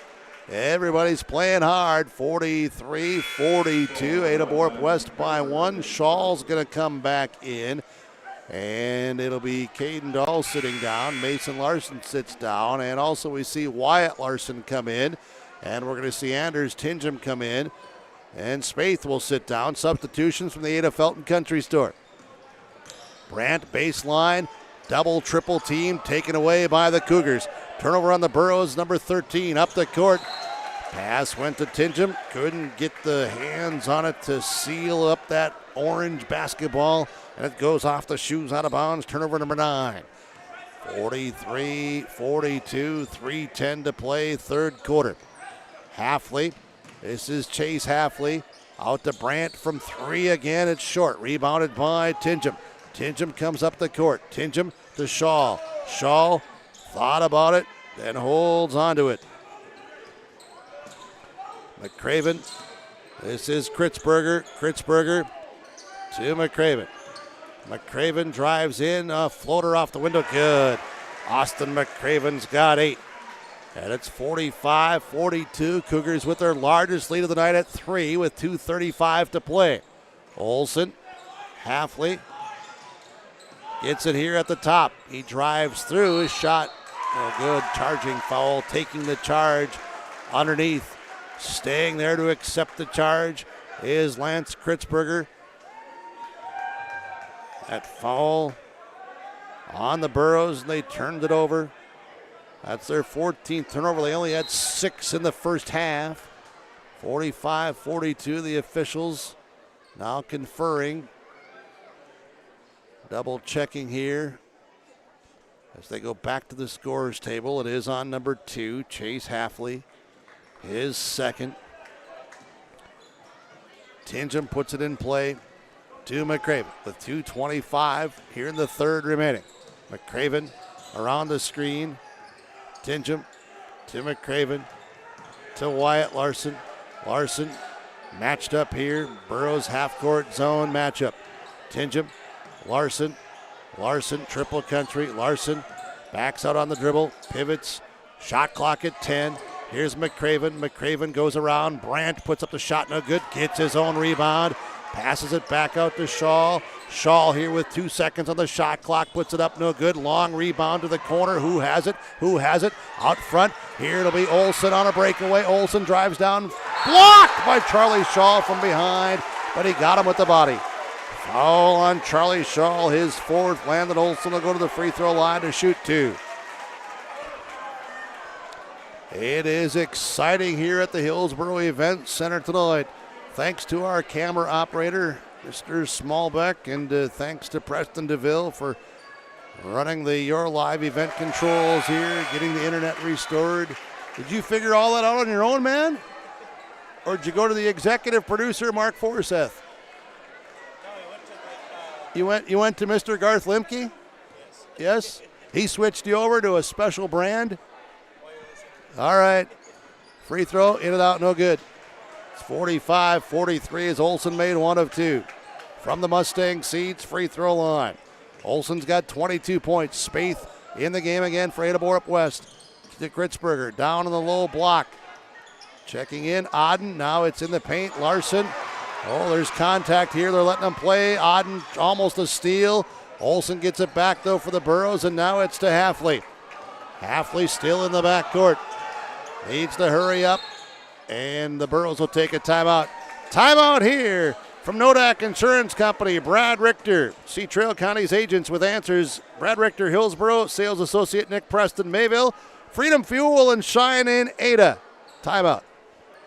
everybody's playing hard. 43-42. Ada-Borup-West by 1. Shaw's going to come back in. And it'll be Caden Dahl sitting down. Mason Larson sits down. And also we see Wyatt Larson come in. And we're going to see Anders Tingham come in. And Spaeth will sit down. Substitutions from the Ada Felton Country Store. Brandt baseline. Double, triple team taken away by the Cougars. Turnover on the Burrows, number 13, up the court. Pass went to Tingham. Couldn't get the hands on it to seal up that orange basketball. And it goes off the shoes, out of bounds. Turnover number 9. 43-42, 3:10 to play, third quarter. Halfley. This is Chase Halfley. Out to Brandt from 3 again. It's short. Rebounded by Tingham. Tingham comes up the court. Tingham to Shaw. Shaw thought about it, then holds onto it. McCraven. This is Kritzberger. Kritzberger to McCraven. McCraven drives in. A floater off the window. Good. Austin McCraven's got 8. And it's 45-42. Cougars with their largest lead of the night at 3 with 2:35 to play. Olsen. Halfley. Gets it here at the top. He drives through. His shot. No good. Charging foul. Taking the charge underneath. Staying there to accept the charge is Lance Kritzberger. That foul on the Burrows, and they turned it over. That's their 14th turnover. They only had 6 in the first half. 45-42, the officials now conferring. Double checking here as they go back to the scorer's table. It is on number 2, Chase Halfley, his second. Tingham puts it in play to McCraven with 2:25 here in the third remaining. McCraven around the screen. Tingham to McCraven to Wyatt Larson. Larson matched up here. Burrows half-court zone matchup. Tingham, Larson, Larson, triple country. Larson backs out on the dribble, pivots, shot clock at 10. Here's McCraven. McCraven goes around. Brandt puts up the shot, no good. Gets his own rebound. Passes it back out to Shaw. Shaw here with 2 seconds on the shot clock. Puts it up, no good. Long rebound to the corner. Who has it? Who has it? Out front. Here it'll be Olsen on a breakaway. Olsen drives down. Blocked by Charlie Shaw from behind, but he got him with the body. Foul on Charlie Shaw, his 4th. Landon Olsen will go to the free throw line to shoot 2. It is exciting here at the Hillsboro Event Center tonight. Thanks to our camera operator, Mr. Smallbeck, and thanks to Preston DeVille for running the Your Live event controls here, getting the internet restored. Did you figure all that out on your own, man? Or did you go to the executive producer, Mark Forseth? You went to Mr. Garth Limke? Yes? He switched you over to a special brand? All right. Free throw, in and out, no good. It's 45-43 as Olsen made 1 of 2. From the Mustang seats, free throw line. Olsen's got 22 points. Spaeth in the game again for Ada-Borup-West. To Kritzberger, down in the low block. Checking in, Auden, now it's in the paint. Larson. Oh, there's contact here. They're letting them play. Auden almost a steal. Olsen gets it back, though, for the Burrows, and now it's to Halfley. Halfley still in the backcourt. Needs to hurry up, and the Burrows will take a timeout. Timeout here from Nodak Insurance Company. Brad Richter, see Trail County's agents with answers. Brad Richter, Hillsboro, sales associate Nick Preston, Mayville. Freedom Fuel and Shine in Ada. Timeout.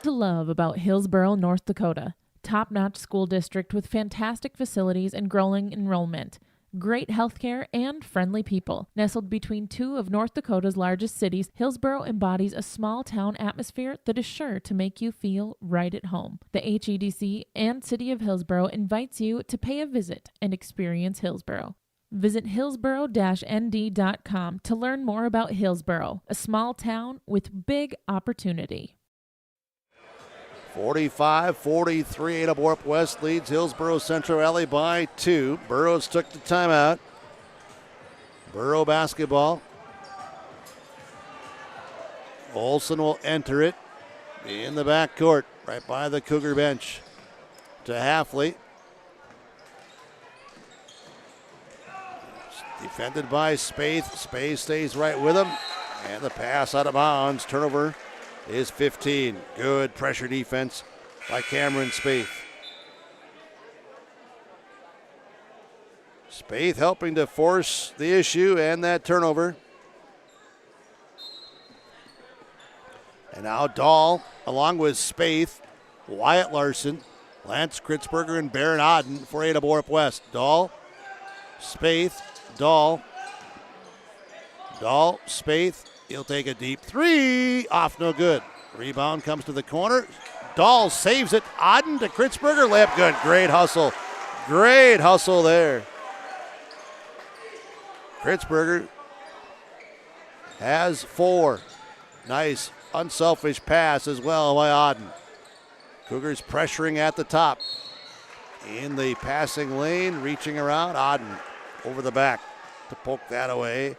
to love about Hillsboro, North Dakota? Top-notch school district with fantastic facilities and growing enrollment. Great healthcare and friendly people. Nestled between two of North Dakota's largest cities, Hillsboro embodies a small-town atmosphere that is sure to make you feel right at home. The HEDC and City of Hillsboro invites you to pay a visit and experience Hillsboro. Visit hillsboro-nd.com to learn more about Hillsboro, a small town with big opportunity. 45-43, Ada-Borup-West leads Hillsboro-Central Valley by 2. Burrows took the timeout. Burrow basketball. Olson will enter it in the backcourt, right by the Cougar bench. To Halfley. Defended by Spaeth. Spaeth stays right with him. And the pass out of bounds. Turnover is 15. Good pressure defense by Cameron Spaeth. Spaeth helping to force the issue and that turnover. And now Dahl along with Spaeth, Wyatt Larson, Lance Kritzberger, and Baron Odden for Ada-Borup-West. Dahl, Spaeth, Dahl, Spaeth. He'll take a deep three. Off, no good. Rebound comes to the corner. Dahl saves it. Odden to Kritzberger. Layup good. Great hustle. Great hustle there. Kritzberger has 4. Nice unselfish pass as well by Odden. Cougars pressuring at the top. In the passing lane, reaching around. Odden over the back to poke that away.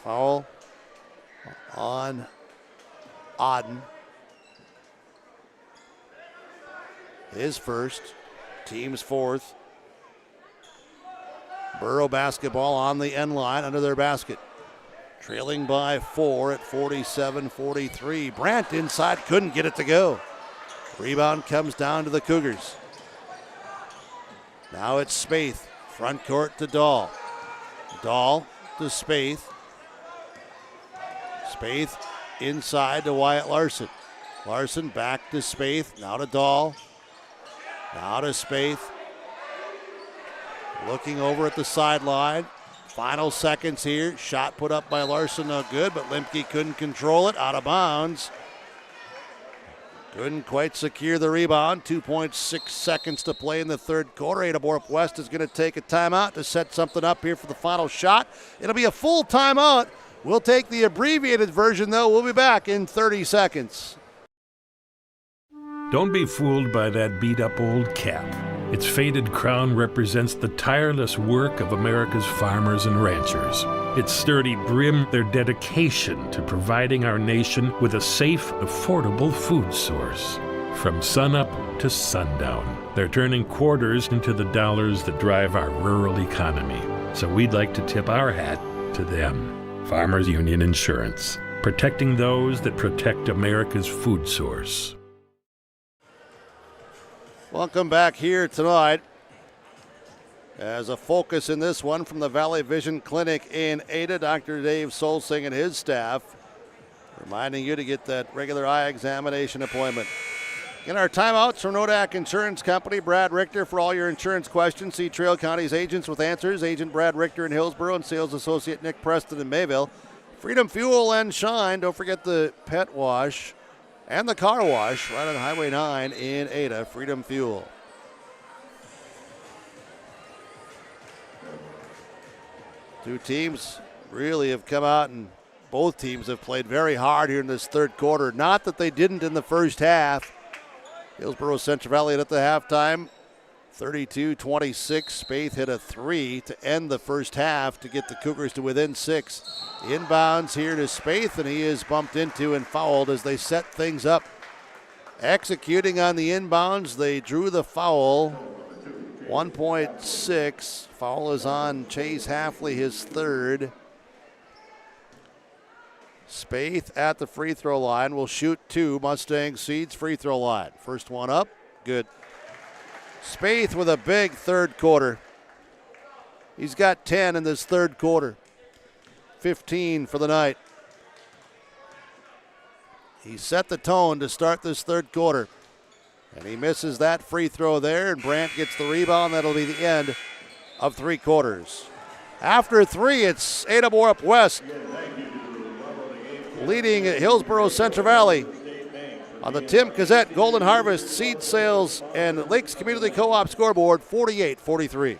Foul on Odden. His first, team's 4th. Burrow basketball on the end line under their basket. Trailing by 4 at 47-43. Brandt inside, couldn't get it to go. Rebound comes down to the Cougars. Now it's Spaeth, front court to Dahl. Dahl to Spaeth. Spaeth inside to Wyatt Larson. Larson back to Spaeth, now to Dahl. Now to Spaeth. Looking over at the sideline. Final seconds here. Shot put up by Larson, no good, but Limke couldn't control it. Out of bounds. Couldn't quite secure the rebound. 2.6 seconds to play in the third quarter. Ada-Borup-West is going to take a timeout to set something up here for the final shot. It'll be a full timeout. We'll take the abbreviated version, though. We'll be back in 30 seconds. Don't be fooled by that beat-up old cap. Its faded crown represents the tireless work of America's farmers and ranchers. Its sturdy brim, their dedication to providing our nation with a safe, affordable food source. From sunup to sundown, they're turning quarters into the dollars that drive our rural economy. So we'd like to tip our hat to them. Farmers Union Insurance, protecting those that protect America's food source. Welcome back here tonight. As a focus in this one from the Valley Vision Clinic in Ada, Dr. Dave Solsing and his staff reminding you to get that regular eye examination appointment. In our timeouts from Nodak Insurance Company, Brad Richter for all your insurance questions. See Trail County's agents with answers. Agent Brad Richter in Hillsboro and sales associate Nick Preston in Mayville. Freedom Fuel and Shine. Don't forget the pet wash and the car wash right on Highway 9 in Ada. Freedom Fuel. Two teams really have come out, and both teams have played very hard here in this third quarter. Not that they didn't in the first half. Hillsboro-Central Valley at the halftime, 32-26. Spaeth hit a 3 to end the first half to get the Cougars to within 6. Inbounds here to Spaeth, and he is bumped into and fouled as they set things up. Executing on the inbounds, they drew the foul. 1.6. Foul is on Chase Halfley, his third. Spaeth at the free throw line will shoot 2. Mustang Seeds free throw line. First one up, good. Spaeth with a big third quarter. He's got 10 in this third quarter. 15 for the night. He set the tone to start this third quarter. And he misses that free throw there, and Brandt gets the rebound. That'll be the end of three quarters. After three, it's Ada-Borup-West leading Hillsboro-Central Valley on the Tim Cassette Golden Harvest Seed Sales and Lakes Community Co-op scoreboard, 48-43.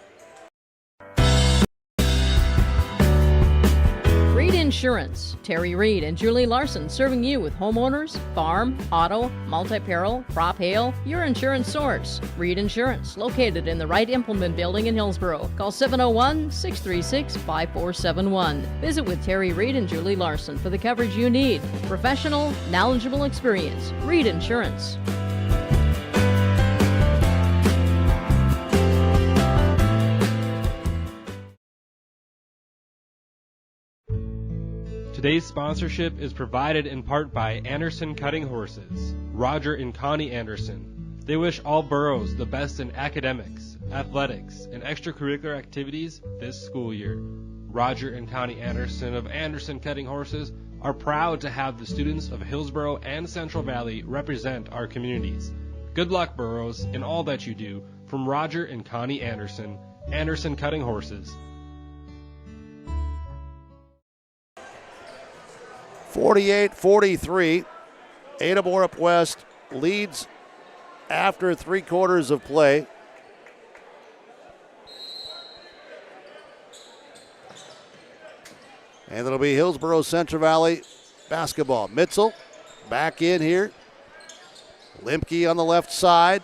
Reed Insurance. Terry Reed and Julie Larson serving you with homeowners, farm, auto, multi-peril, crop hail, your insurance source. Reed Insurance, located in the Wright Implement Building in Hillsboro. Call 701-636-5471. Visit with Terry Reed and Julie Larson for the coverage you need. Professional, knowledgeable experience. Reed Insurance. Today's sponsorship is provided in part by Anderson Cutting Horses, Roger and Connie Anderson. They wish all boroughs the best in academics, athletics, and extracurricular activities this school year. Roger and Connie Anderson of Anderson Cutting Horses are proud to have the students of Hillsboro and Central Valley represent our communities. Good luck, boroughs, in all that you do. From Roger and Connie Anderson, Anderson Cutting Horses. 48-43, Ada-Borup-West leads after three quarters of play. And it'll be Hillsboro-Central Valley basketball. Mitzel back in here. Limke on the left side.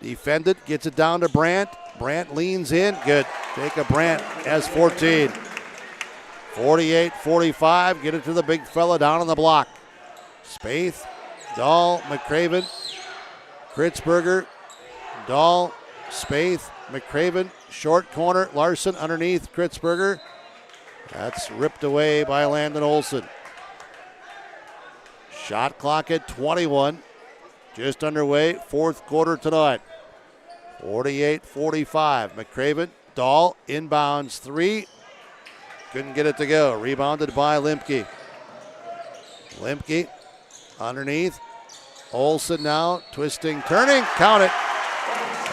Defended, gets it down to Brandt. Brandt leans in, good. Jacob Brandt has 14. 48-45, get it to the big fella down on the block. Spaeth, Dahl, McCraven, Kritzberger, Dahl, Spaeth, McCraven, short corner, Larson underneath Kritzberger. That's ripped away by Landon Olson. Shot clock at 21, just underway, fourth quarter tonight. 48-45, McCraven, Dahl, inbounds three. Couldn't get it to go. Rebounded by Limke. Limke underneath. Olson now twisting, turning, count it.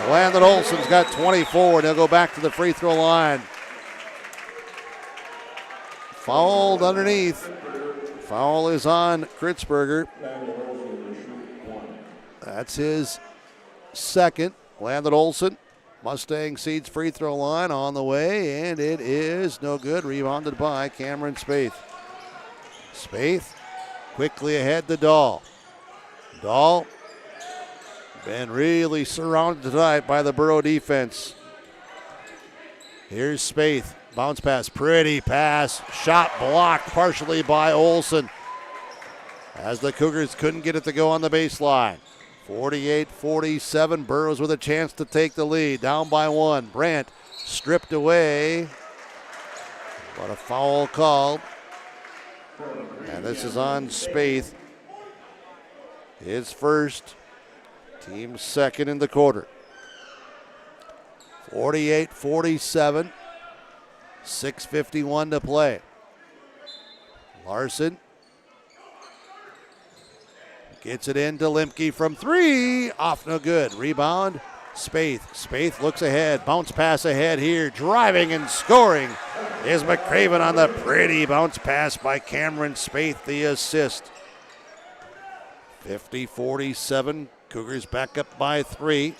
Landon Olson's got 24, and he'll go back to the free throw line. Fouled underneath. Foul is on Kritzberger. That's his second. Landon Olson. Mustang Seeds free throw line on the way, and it is no good. Rebounded by Cameron Spaeth. Spaeth quickly ahead to Dahl. Dahl been really surrounded tonight by the Borough defense. Here's Spaeth. Bounce pass, pretty pass. Shot blocked partially by Olson as the Cougars couldn't get it to go on the baseline. 48-47, Burrows with a chance to take the lead. Down by one. Brandt stripped away. But a foul called. And this is on Spaeth. His first, team second in the quarter. 48-47, 6:51 to play. Larson gets it into Limke from three. Off no good. Rebound, Spaeth. Spaeth looks ahead. Bounce pass ahead here. Driving and scoring is McCraven on the pretty bounce pass by Cameron Spaeth, the assist. 50-47. Cougars back up by three.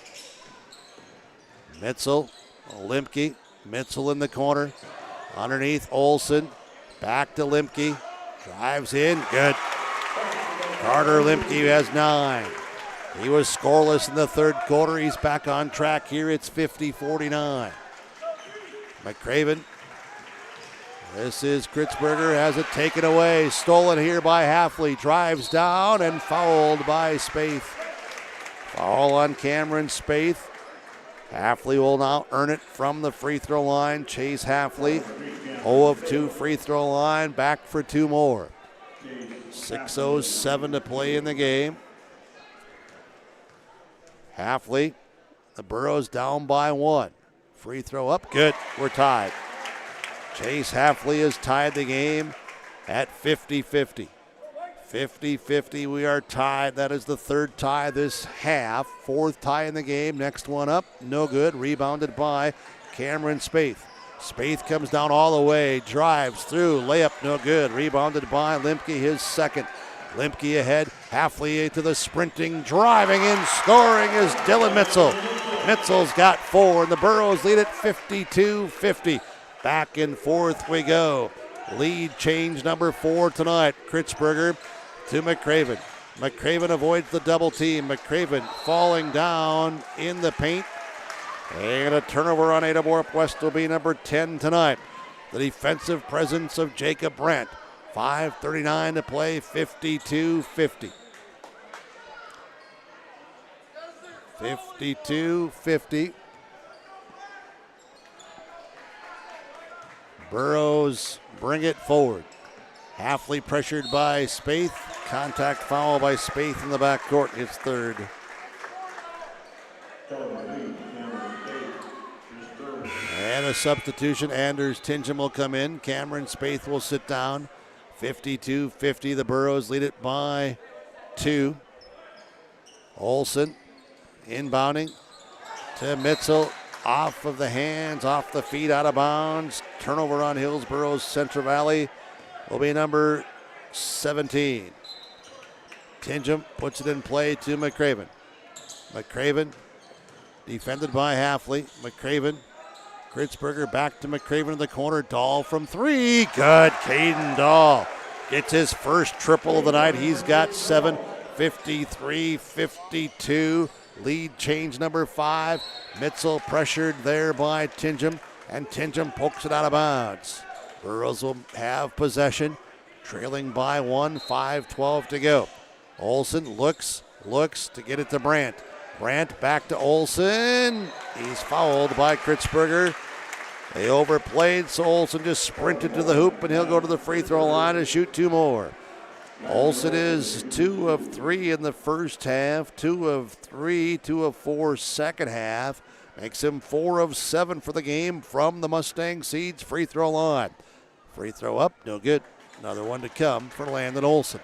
Mitzel, Limke. Mitzel in the corner. Underneath Olson. Back to Limke. Drives in. Good. Carter Limke has 9. He was scoreless in the third quarter. He's back on track here. It's 50-49. McCraven. This is Kritzberger. Has it taken away. Stolen here by Halfley. Drives down and fouled by Spaeth. Foul on Cameron Spaeth. Halfley will now earn it from the free throw line. Chase Halfley. 0 of 2 free throw line. Back for 2 more. 6:07 to play in the game. Halfley, the Burrows down by 1. Free throw up, good. We're tied. Chase Halfley has tied the game at 50-50. 50-50, we are tied. That is the third tie this half. Fourth tie in the game. Next one up, no good. Rebounded by Cameron Spaeth. Spaeth comes down all the way, drives through, layup no good. Rebounded by Limke, his second. Limke ahead, halfway to the sprinting, driving in, scoring is Dylan Mitzel. Mitzel's got 4, and the Burros lead at 52-50. Back and forth we go. Lead change number 4 tonight. Kritzberger to McCraven. McCraven avoids the double team. McCraven falling down in the paint. And a turnover on Ada-Borup-West will be number 10 tonight. The defensive presence of Jacob Brandt. 5:39 to play, 52-50. 52-50. Burros bring it forward. Halfley pressured by Spaeth. Contact foul by Spaeth in the backcourt. His third. And a substitution. Anders Tingham will come in. Cameron Spaeth will sit down. 52-50. The Burros lead it by 2. Olsen inbounding to Mitzel. Off of the hands, off the feet, out of bounds. Turnover on Hillsboro-Central Valley will be number 17. Tingham puts it in play to McCraven. McCraven defended by Halfley. McCraven, Kritzberger back to McCraven in the corner. Dahl from 3. Good. Caden Dahl gets his first triple of the night. He's got 7. 53-52. Lead change number 5. Mitzel pressured there by Tingham, and Tingham pokes it out of bounds. Burros will have possession, trailing by 1, 5:12 to go. Olsen looks to get it to Brandt. Brandt back to Olsen. He's fouled by Kritzberger. They overplayed, so Olsen just sprinted to the hoop, and he'll go to the free throw line and shoot 2 more. Olsen is 2 of 3 in the first half, 2 of 3, 2 of 4 second half. Makes him 4 of 7 for the game from the Mustang Seeds free throw line. Free throw up, no good. Another one to come for Landon Olsen.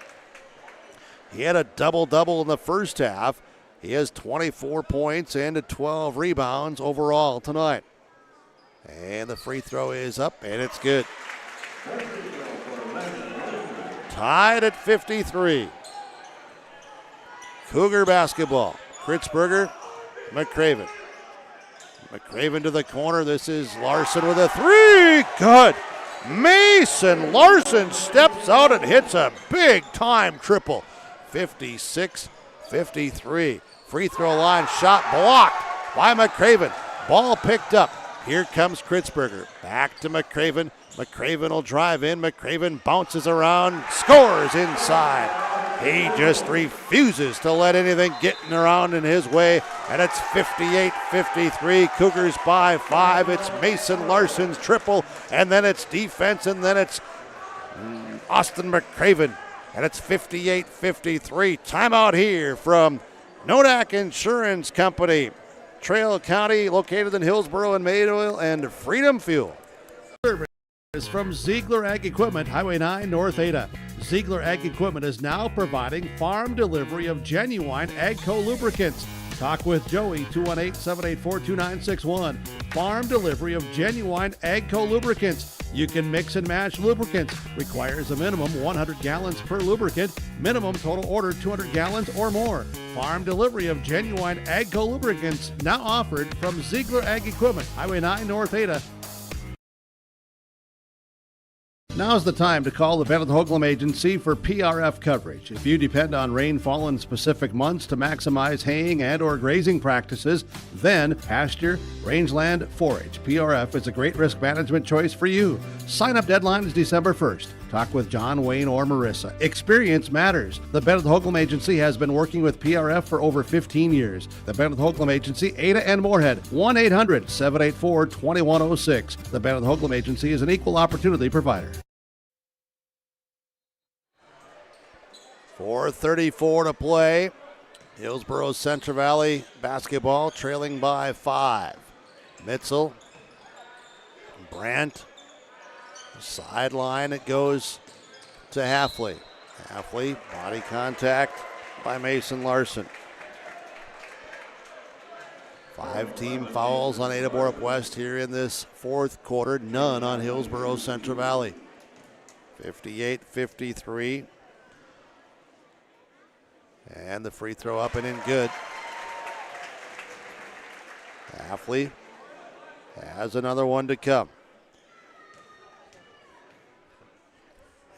He had a double-double in the first half. He has 24 points and 12 rebounds overall tonight. And the free throw is up, and it's good. Tied at 53. Cougar basketball. Kritzberger, McCraven. McCraven to the corner. This is Larson with a 3. Good. Mason Larson steps out and hits a big-time triple. 56-53. Free throw line shot blocked by McCraven. Ball picked up. Here comes Kritzberger. Back to McCraven. McCraven will drive in. McCraven bounces around, scores inside. He just refuses to let anything getting around in his way, and it's 58-53. Cougars by 5. It's Mason Larson's triple, and then it's defense, and then it's Austin McCraven, and it's 58-53. Timeout here from Nodak Insurance Company. Trail County, located in Hillsboro and Maydeville, and Freedom Fuel. Is from Ziegler Ag Equipment, Highway 9, North Ada. Ziegler Ag Equipment is now providing farm delivery of genuine AGCO lubricants. Talk with Joey, 218-784-2961. Farm delivery of genuine AGCO lubricants. You can mix and match lubricants. Requires a minimum 100 gallons per lubricant. Minimum total order 200 gallons or more. Farm delivery of genuine AGCO lubricants now offered from Ziegler Ag Equipment, Highway 9, North Ada. Now's the time to call the Bennett Hoagland Agency for PRF coverage. If you depend on rainfall in specific months to maximize haying and or grazing practices, then pasture, rangeland, forage. PRF is a great risk management choice for you. Sign-up deadline is December 1st. Talk with John, Wayne, or Marissa. Experience matters. The Bennett Hoagland Agency has been working with PRF for over 15 years. The Bennett Hoagland Agency, Ada and Moorhead, 1-800-784-2106. The Bennett Hoagland Agency is an equal opportunity provider. 4:34 to play. Hillsboro-Central Valley basketball trailing by 5. Mitzel, Brandt, sideline, it goes to Halfley. Halfley, body contact by Mason Larson. 5 team fouls on Ada-Borup-West here in this fourth quarter. None on Hillsboro-Central Valley. 58-53. And the free throw up and in good. Halfley has another one to come.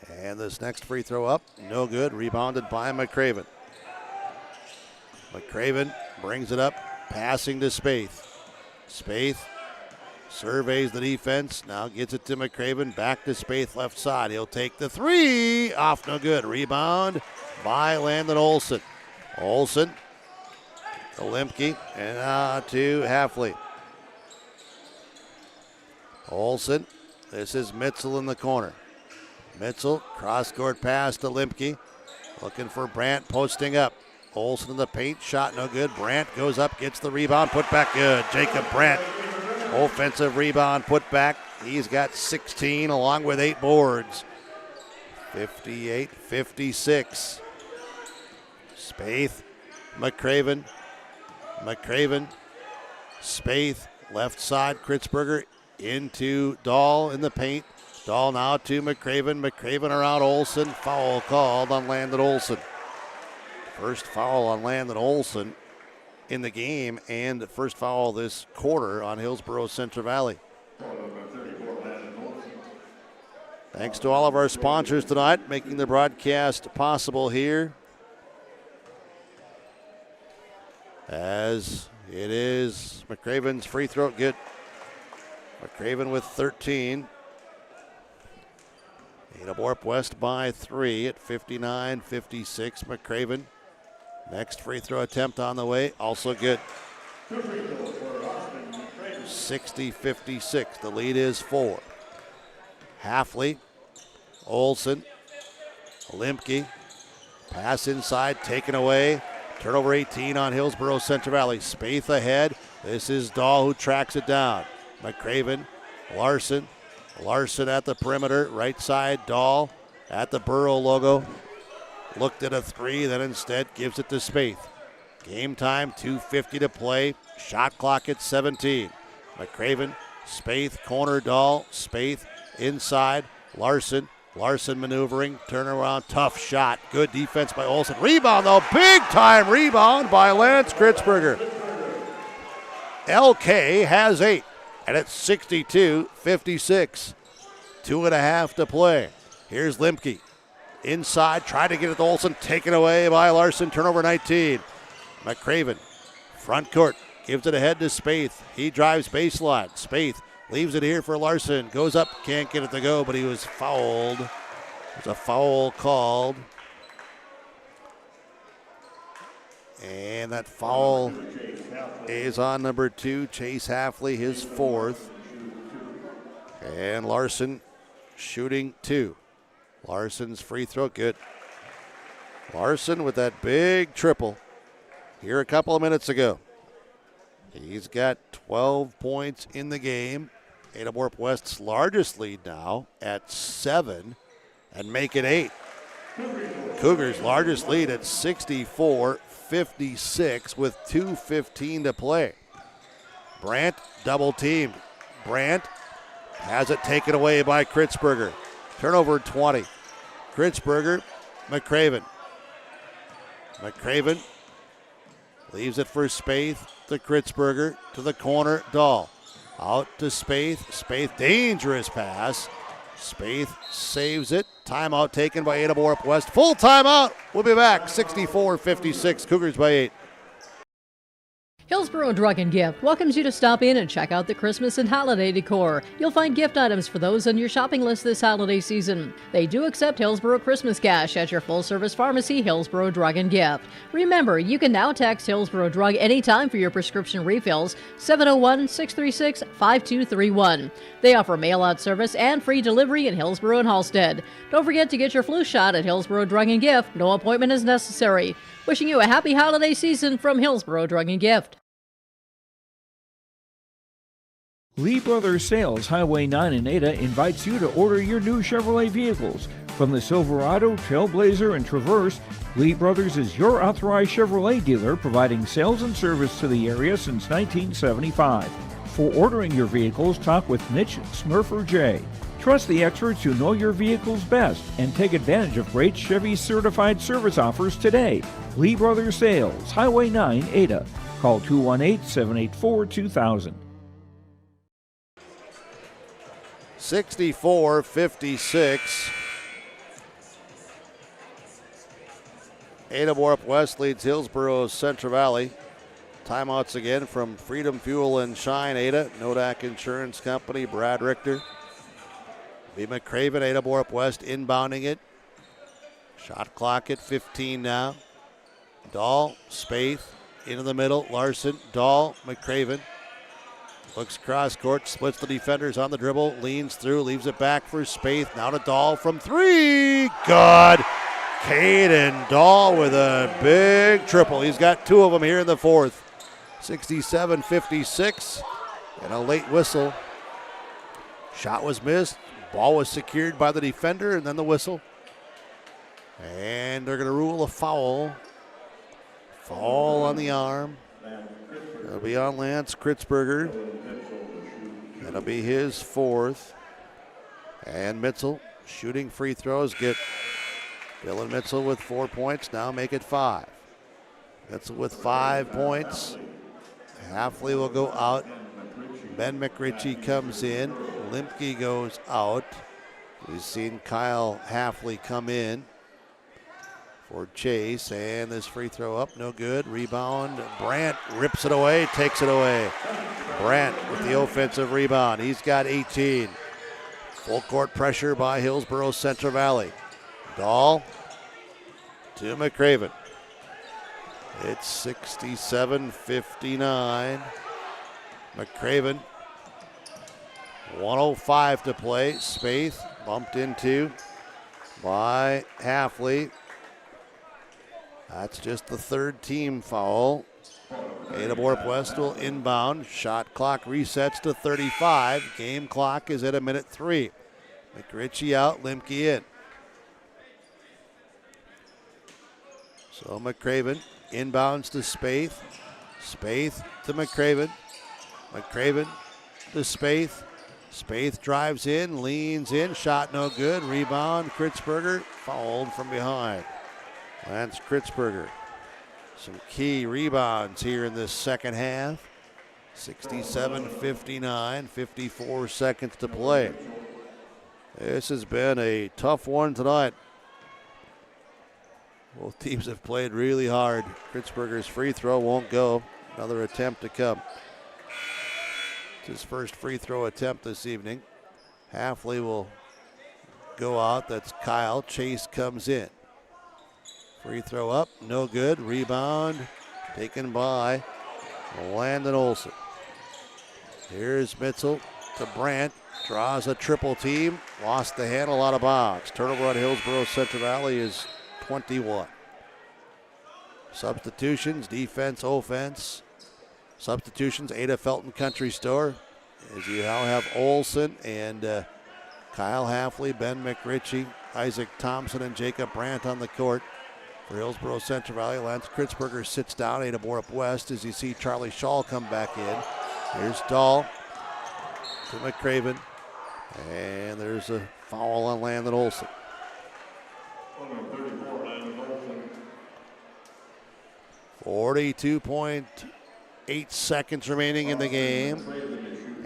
And this next free throw up, no good. Rebounded by McCraven. McCraven brings it up, passing to Spaeth. Spaeth surveys the defense, now gets it to McCraven, back to Spaeth left side. He'll take the three, off no good. Rebound by Landon Olson. Olson to Lemke, and now to Halfley. Olson, this is Mitchell in the corner. Mitchell, cross-court pass to Lemke. Looking for Brandt, posting up. Olson in the paint, shot no good. Brandt goes up, gets the rebound, put back good. Jacob Brandt, offensive rebound, put back. He's got 16 along with 8 boards. 58-56. Spaeth, McCraven, Spaeth, left side, Kritzberger into Dahl in the paint. Dahl now to McCraven around Olson. Foul called on Landon Olson. First foul on Landon Olson in the game, and the first foul this quarter on Hillsboro-Central Valley. Thanks to all of our sponsors tonight, making the broadcast possible here. As it is McCraven's free throw, good. McCraven with 13. Ada-Borup-West by 3 at 59-56. McCraven, next free throw attempt on the way, also good. 60-56, the lead is 4. Halfley, Olson, Lemke, pass inside, taken away. Turnover 18 on Hillsboro-Central Valley. Spaeth ahead. This is Dahl who tracks it down. McCraven, Larson at the perimeter, right side. Dahl at the Burrow logo. Looked at a three, then instead gives it to Spaeth. Game time, 2:50 to play. Shot clock at 17. McCraven, Spaeth, corner Dahl. Spaeth inside. Larson maneuvering, turnaround, tough shot. Good defense by Olson. Rebound though, big time rebound by Lance Kritzberger. LK has 8, and it's 62-56. 2.5 to play. Here's Lemke. Inside, try to get it to Olson, taken away by Larson, turnover 19. McCraven, front court, gives it ahead to Spaeth. He drives baseline. Spaeth leaves it here for Larson. Goes up, can't get it to go, but he was fouled. There's a foul called. And that foul is on number 2, Chase Halfley, his 4th. And Larson shooting 2. Larson's free throw, good. Larson with that big triple here a couple of minutes ago. He's got 12 points in the game. Ada-Borup-West's largest lead now at 7, and make it 8. Cougars' largest lead at 64-56 with 2:15 to play. Brandt double teamed. Brandt has it taken away by Kritzberger. Turnover 20. Kritzberger, McCraven leaves it for Spaeth to Kritzberger to the corner. Dahl out to Spaeth. Spaeth, dangerous pass. Spaeth saves it. Timeout taken by Ada-Borup-West. Full timeout. We'll be back. 64-56. Cougars by 8. Hillsboro Drug and Gift welcomes you to stop in and check out the Christmas and holiday decor. You'll find gift items for those on your shopping list this holiday season. They do accept Hillsboro Christmas cash at your full-service pharmacy, Hillsboro Drug and Gift. Remember, you can now text Hillsboro Drug anytime for your prescription refills, 701-636-5231. They offer mail-out service and free delivery in Hillsboro and Halstead. Don't forget to get your flu shot at Hillsboro Drug and Gift. No appointment is necessary. Wishing you a happy holiday season from Hillsboro Drug and Gift. Lee Brothers Sales, Highway 9 in Ada, invites you to order your new Chevrolet vehicles. From the Silverado, Trailblazer, and Traverse, Lee Brothers is your authorized Chevrolet dealer, providing sales and service to the area since 1975. For ordering your vehicles, talk with Mitch Smurfer J. Trust the experts who know your vehicles best and take advantage of great Chevy certified service offers today. Lee Brothers Sales, Highway 9, Ada. Call 218-784-2000. 64-56. Ada-Borup-West leads Hillsboro-Central Valley. Timeouts again from Freedom Fuel and Shine, Ada, Nodak Insurance Company, Brad Richter. B. McCraven, Ada-Borup-West inbounding it. Shot clock at 15 now. Dahl, Spaeth, into the middle. Larson, Dahl, McCraven. Looks cross court, splits the defenders on the dribble, leans through, leaves it back for Spaeth. Now to Dahl from three. Good. Caden Dahl with a big triple. He's got two of them here in the fourth. 67-56 and a late whistle. Shot was missed. Ball was secured by the defender and then the whistle. And they're going to rule a foul. Foul on the arm. It'll be on Lance Kritzberger. That'll be his fourth. And Mitchell shooting free throws. Get Dylan Mitchell with 4 points. Now make it 5. Mitchell with 5 points. Halfley will go out. Ben McRitchie comes in. Limke goes out. We've seen Kyle Halfley come in for Chase, and this free throw up, no good. Rebound, Brandt rips it away, takes it away. Brandt with the offensive rebound. He's got 18. Full court pressure by Hillsboro-Central Valley. Dahl to McCraven. It's 67-59. McCraven, 1:05 to play. Spaeth bumped into by Halfley. That's just the third team foul. Ada-Borup-West will inbound. Shot clock resets to 35. Game clock is at 1:03. McRitchie out, Limke in. So McCraven inbounds to Spaeth. Spaeth to McCraven. McCraven to Spaeth. Spaeth drives in, leans in, shot no good. Rebound, Kritzberger fouled from behind. Lance Kritzberger. Some key rebounds here in this second half. 67-59, 54 seconds to play. This has been a tough one tonight. Both teams have played really hard. Kritzberger's free throw won't go. Another attempt to come. It's his first free throw attempt this evening. Halfley will go out. That's Kyle. Chase comes in. Free throw up, no good. Rebound taken by Landon Olson. Here's Mitchell to Brandt. Draws a triple team. Lost the handle out of bounds. Turnover on Hillsboro-Central Valley is 21. Substitutions, defense, offense. Substitutions, Ada Felton Country Store. As you now have Olson and Kyle Halfley, Ben McRitchie, Isaac Thompson, and Jacob Brandt on the court. For Hillsboro-Central Valley, Lance Kritzberger sits down. Ada-Borup-West as you see Charlie Shaw come back in. Here's Dahl to McCraven. And there's a foul on Landon Olson. 42.8 seconds remaining in the game.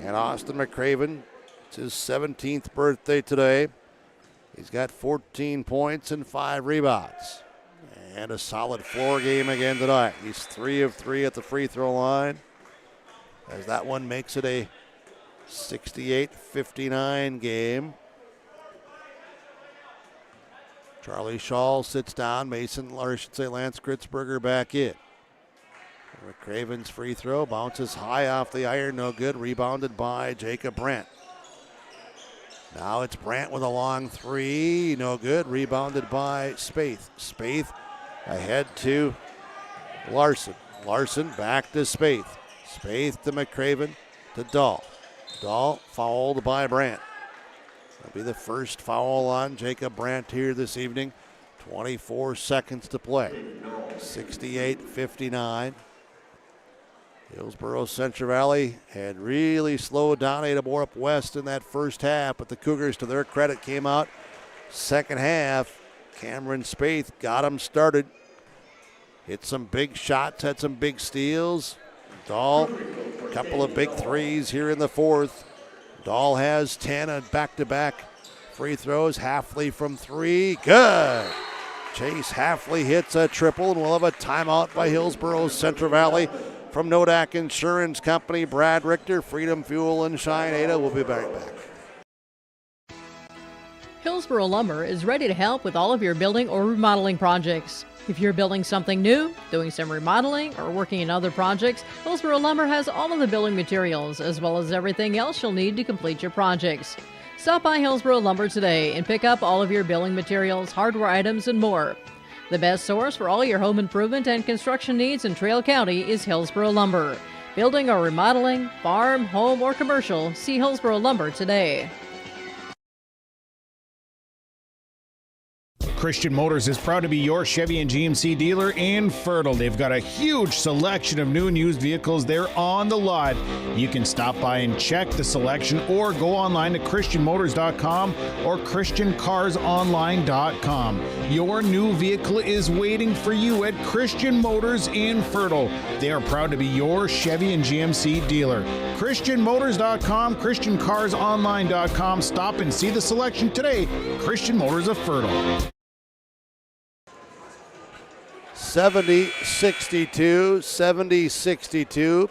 And Austin McCraven, it's his 17th birthday today. He's got 14 points and 5 rebounds. And a solid floor game again tonight. He's 3 of 3 at the free throw line, as that one makes it a 68-59 game. Charlie Shaw sits down. Lance Kritzberger back in. McCraven's free throw bounces high off the iron, no good. Rebounded by Jacob Brandt. Now it's Brandt with a long three, no good. Rebounded by Spaeth. Spaeth ahead to Larson. Larson back to Spaeth. Spaeth to McCraven to Dahl. Dahl fouled by Brandt. That'll be the first foul on Jacob Brandt here this evening. 24 seconds to play. 68-59. Hillsboro-Central Valley had really slowed down Ada-Borup-West in that first half, but the Cougars, to their credit, came out second half. Cameron Spaeth got them started. Hit some big shots, had some big steals. Dahl, a couple of big threes here in the fourth. Dahl has 10 on back-to-back free throws. Hafley from three, good. Chase Hafley hits a triple, and we'll have a timeout by Hillsboro-Central Valley. From Nodak Insurance Company, Brad Richter, Freedom Fuel and Shine Ada. We'll be right back. Hillsboro Lumber is ready to help with all of your building or remodeling projects. If you're building something new, doing some remodeling, or working in other projects, Hillsboro Lumber has all of the building materials as well as everything else you'll need to complete your projects. Stop by Hillsboro Lumber today and pick up all of your building materials, hardware items, and more. The best source for all your home improvement and construction needs in Trail County is Hillsboro Lumber. Building or remodeling, farm, home, or commercial, see Hillsboro Lumber today. Christian Motors is proud to be your Chevy and GMC dealer in Fertile. They've got a huge selection of new and used vehicles there on the lot. You can stop by and check the selection or go online to christianmotors.com or christiancarsonline.com. Your new vehicle is waiting for you at Christian Motors in Fertile. They are proud to be your Chevy and GMC dealer. christianmotors.com, christiancarsonline.com. Stop and see the selection today. Christian Motors of Fertile. 70-62.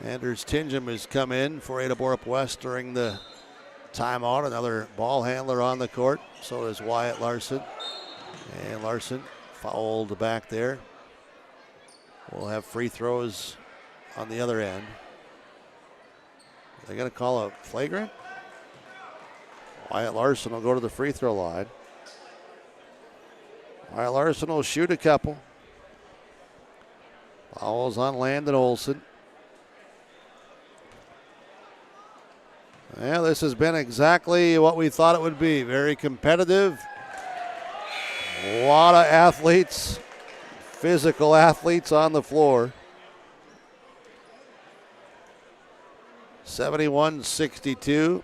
Anders Tingham has come in for Ada-Borup-West during the timeout. Another ball handler on the court. So is Wyatt Larson. And Larson fouled back there. We'll have free throws on the other end. They're going to call a flagrant. Wyatt Larson will go to the free throw line. Wyatt Larson will shoot a couple. Fouls on Landon Olson. Yeah, this has been exactly what we thought it would be. Very competitive. A lot of athletes, physical athletes on the floor. 71-62.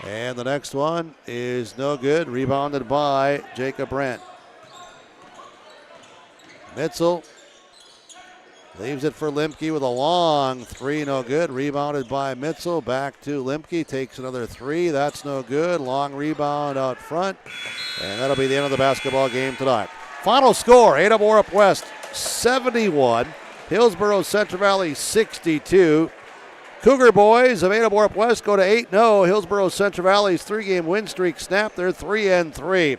And the next one is no good. Rebounded by Jacob Brandt. Mitzel leaves it for Limke with a long three, no good. Rebounded by Mitzel. Back to Limke. Takes another three. That's no good. Long rebound out front. And that'll be the end of the basketball game tonight. Final score, Ada-Borup-West 71. Hillsboro-Central Valley 62. Cougar boys of Ada-Borup-West go to 8-0. Hillsboro-Central Valley's three-game win streak snapped. They're 3-3.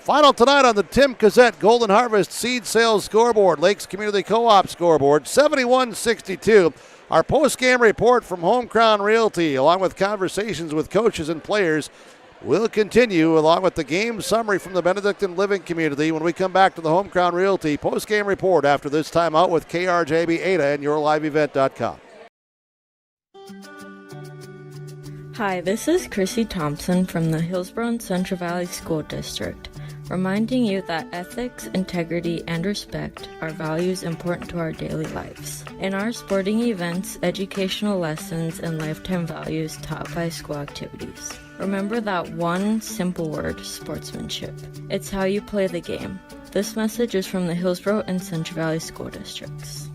Final tonight on the Tim Cassette Golden Harvest Seed Sales Scoreboard, Lakes Community Co-op Scoreboard, 71-62. Our post-game report from Home Crown Realty, along with conversations with coaches and players, will continue, along with the game summary from the Benedictine Living Community when we come back to the Home Crown Realty post-game report after this timeout with KRJB Ada and YourLiveEvent.com. Hi, this is Chrissy Thompson from the Hillsboro and Central Valley School District, reminding you that ethics, integrity, and respect are values important to our daily lives. In our sporting events, educational lessons, and lifetime values taught by school activities. Remember that one simple word, sportsmanship. It's how you play the game. This message is from the Hillsboro and Central Valley School Districts.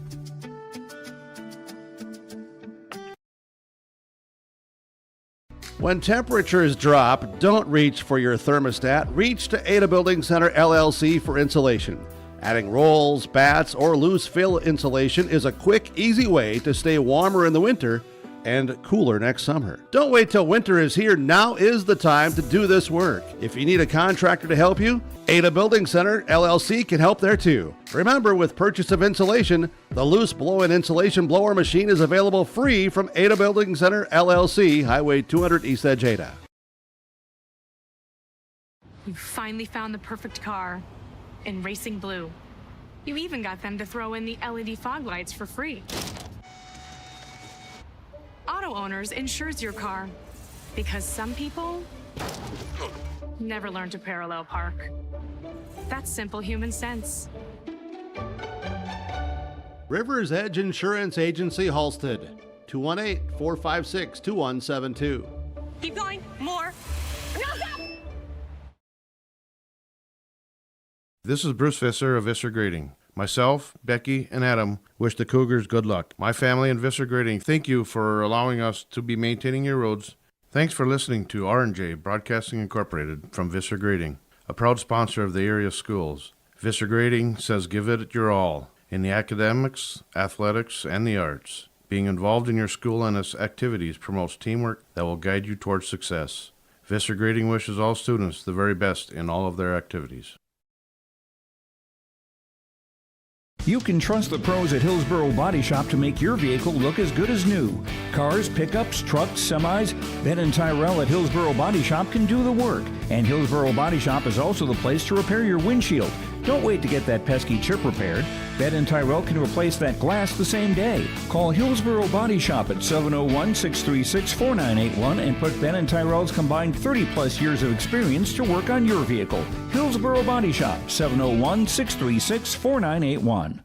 When temperatures drop, don't reach for your thermostat. Reach to Ada Building Center LLC for insulation. Adding rolls, bats, or loose fill insulation is a quick, easy way to stay warmer in the winter and cooler next summer. Don't wait till winter is here. Now is the time to do this work. If you need a contractor to help you, Ada Building Center LLC can help there too. Remember, with purchase of insulation, the loose blow-in insulation blower machine is available free from Ada Building Center LLC, Highway 200 East Edge, Ada. You finally found the perfect car in Racing Blue. You even got them to throw in the LED fog lights for free. Auto Auto Owners insures your car. Because some people never learn to parallel park. That's simple human sense. River's Edge Insurance Agency, Halsted. 218-456-2172. Keep going. More. No, stop! This is Bruce Visser of Visser Grading. Myself, Becky, and Adam wish the Cougars good luck. My family and Visser Grading thank you for allowing us to be maintaining your roads. Thanks for listening to R&J Broadcasting Incorporated from Visser Grading, a proud sponsor of the area schools. Visser Grading says give it your all in the academics, athletics, and the arts. Being involved in your school and its activities promotes teamwork that will guide you towards success. Visser Grading wishes all students the very best in all of their activities. You can trust the pros at Hillsboro Body Shop to make your vehicle look as good as new. Cars, pickups, trucks, semis, Ben and Tyrell at Hillsboro Body Shop can do the work. And Hillsboro Body Shop is also the place to repair your windshield. Don't wait to get that pesky chip repaired. Ben and Tyrell can replace that glass the same day. Call Hillsboro Body Shop at 701-636-4981 and put Ben and Tyrell's combined 30-plus years of experience to work on your vehicle. Hillsboro Body Shop, 701-636-4981.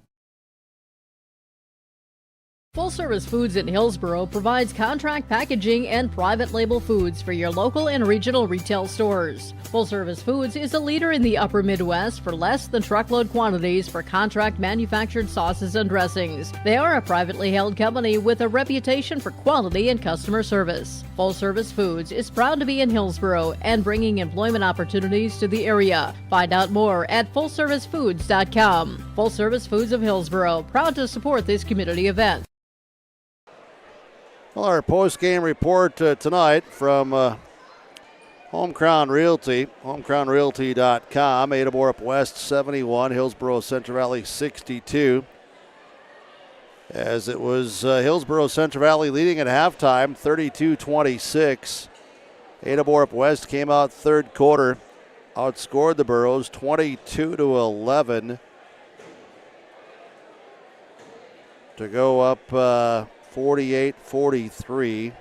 Full Service Foods in Hillsboro provides contract packaging and private label foods for your local and regional retail stores. Full Service Foods is a leader in the upper Midwest for less than truckload quantities for contract manufactured sauces and dressings. They are a privately held company with a reputation for quality and customer service. Full Service Foods is proud to be in Hillsboro and bringing employment opportunities to the area. Find out more at fullservicefoods.com. Full Service Foods of Hillsboro, proud to support this community event. Well, our post-game report tonight from Home Crown Realty, homecrownrealty.com. Ada-Borup-West 71, Hillsboro-Central Valley 62. As it was Hillsboro-Central Valley leading at halftime, 32-26. Ada-Borup-West came out third quarter, outscored the Burros 22-11 to go up 48-43.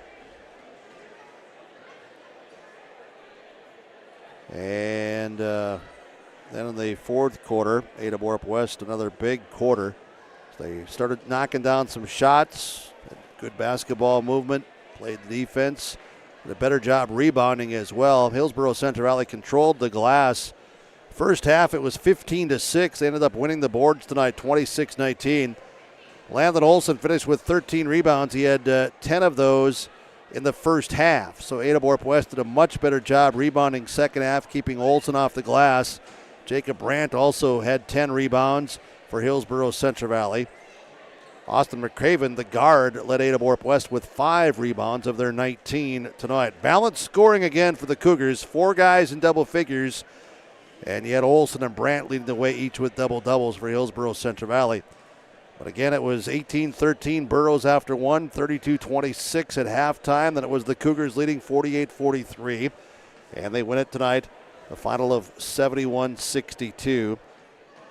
And then in the fourth quarter, Ada-Borup-West, another big quarter. So they started knocking down some shots, good basketball movement, played the defense, did a better job rebounding as well. Hillsboro-Central Valley controlled the glass. First half, it was 15-6. They ended up winning the boards tonight, 26-19. Landon Olson finished with 13 rebounds. He had 10 of those in the first half. So Ada-Borup-West did a much better job rebounding second half, keeping Olson off the glass. Jacob Brandt also had 10 rebounds for Hillsboro-Central Valley. Austin McCraven, the guard, led Ada-Borup-West with 5 rebounds of their 19 tonight. Balanced scoring again for the Cougars. 4 guys in double figures. And you had Olson and Brandt leading the way, each with double-doubles for Hillsboro-Central Valley. But again, it was 18-13 Burros after one, 32-26 at halftime. Then it was the Cougars leading 48-43. And they win it tonight, a final of 71-62.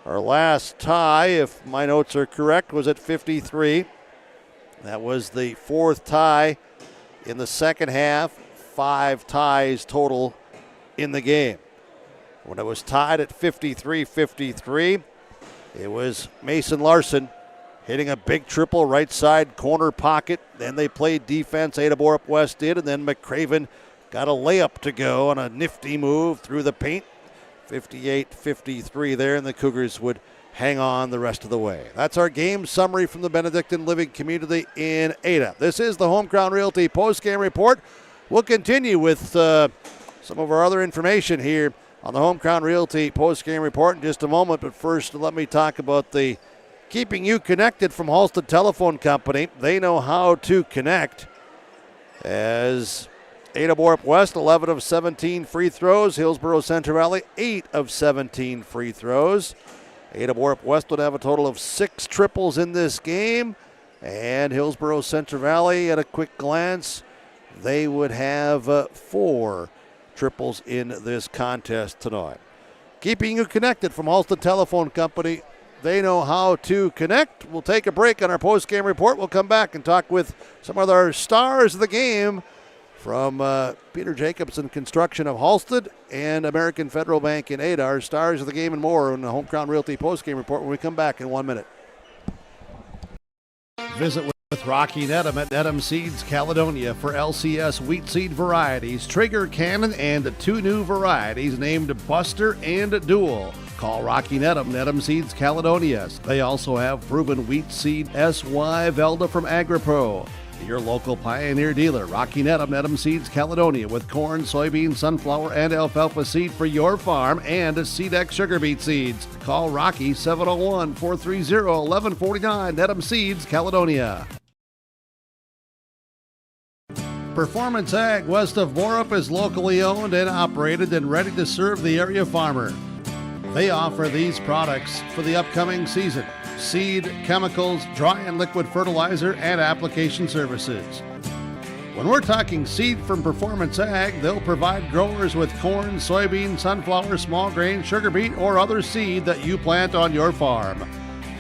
Our last tie, if my notes are correct, was at 53. That was the 4th tie in the second half. 5 ties total in the game. When it was tied at 53-53, it was Mason Larson hitting a big triple right side corner pocket. Then they played defense, Ada-Borup-West did, and then McCraven got a layup to go on a nifty move through the paint. 58-53 there, and the Cougars would hang on the rest of the way. That's our game summary from the Benedictine Living Community in Ada. This is the Home Crown Realty postgame report. We'll continue with some of our other information here on the Home Crown Realty postgame report in just a moment, but first let me talk about the keeping you connected from Halsted Telephone Company. They know how to connect, as Ada-Borup-West 11 of 17 free throws. Hillsboro-Central Valley 8 of 17 free throws. Ada-Borup-West would have a total of 6 triples in this game, and Hillsboro-Central Valley, at a quick glance, they would have 4 triples in this contest tonight. Keeping you connected from Halsted Telephone Company, they know how to connect. We'll take a break on our post-game report. We'll come back and talk with some of our stars of the game from Peter Jacobson Construction of Halstead and American Federal Bank in Ada. Our stars of the game and more in the Home Crown Realty post-game report when we come back in 1 minute. Visit with Rocky Nedham at Nedham Seeds Caledonia for LCS wheat seed varieties, Trigger Cannon, and 2 new varieties named Buster and Dual. Call Rocky Nedham, Nedham Seeds Caledonia. They also have proven wheat seed SY Velda from AgriPro. Your local Pioneer dealer, Rocky Nedham, Nedham Seeds Caledonia, with corn, soybean, sunflower, and alfalfa seed for your farm and SeedX sugar beet seeds. Call Rocky 701-430-1149, Nedham Seeds Caledonia. Performance Ag west of Borup is locally owned and operated and ready to serve the area farmer. They offer these products for the upcoming season: seed, chemicals, dry and liquid fertilizer, and application services. When we're talking seed from Performance Ag, they'll provide growers with corn, soybean, sunflower, small grain, sugar beet, or other seed that you plant on your farm.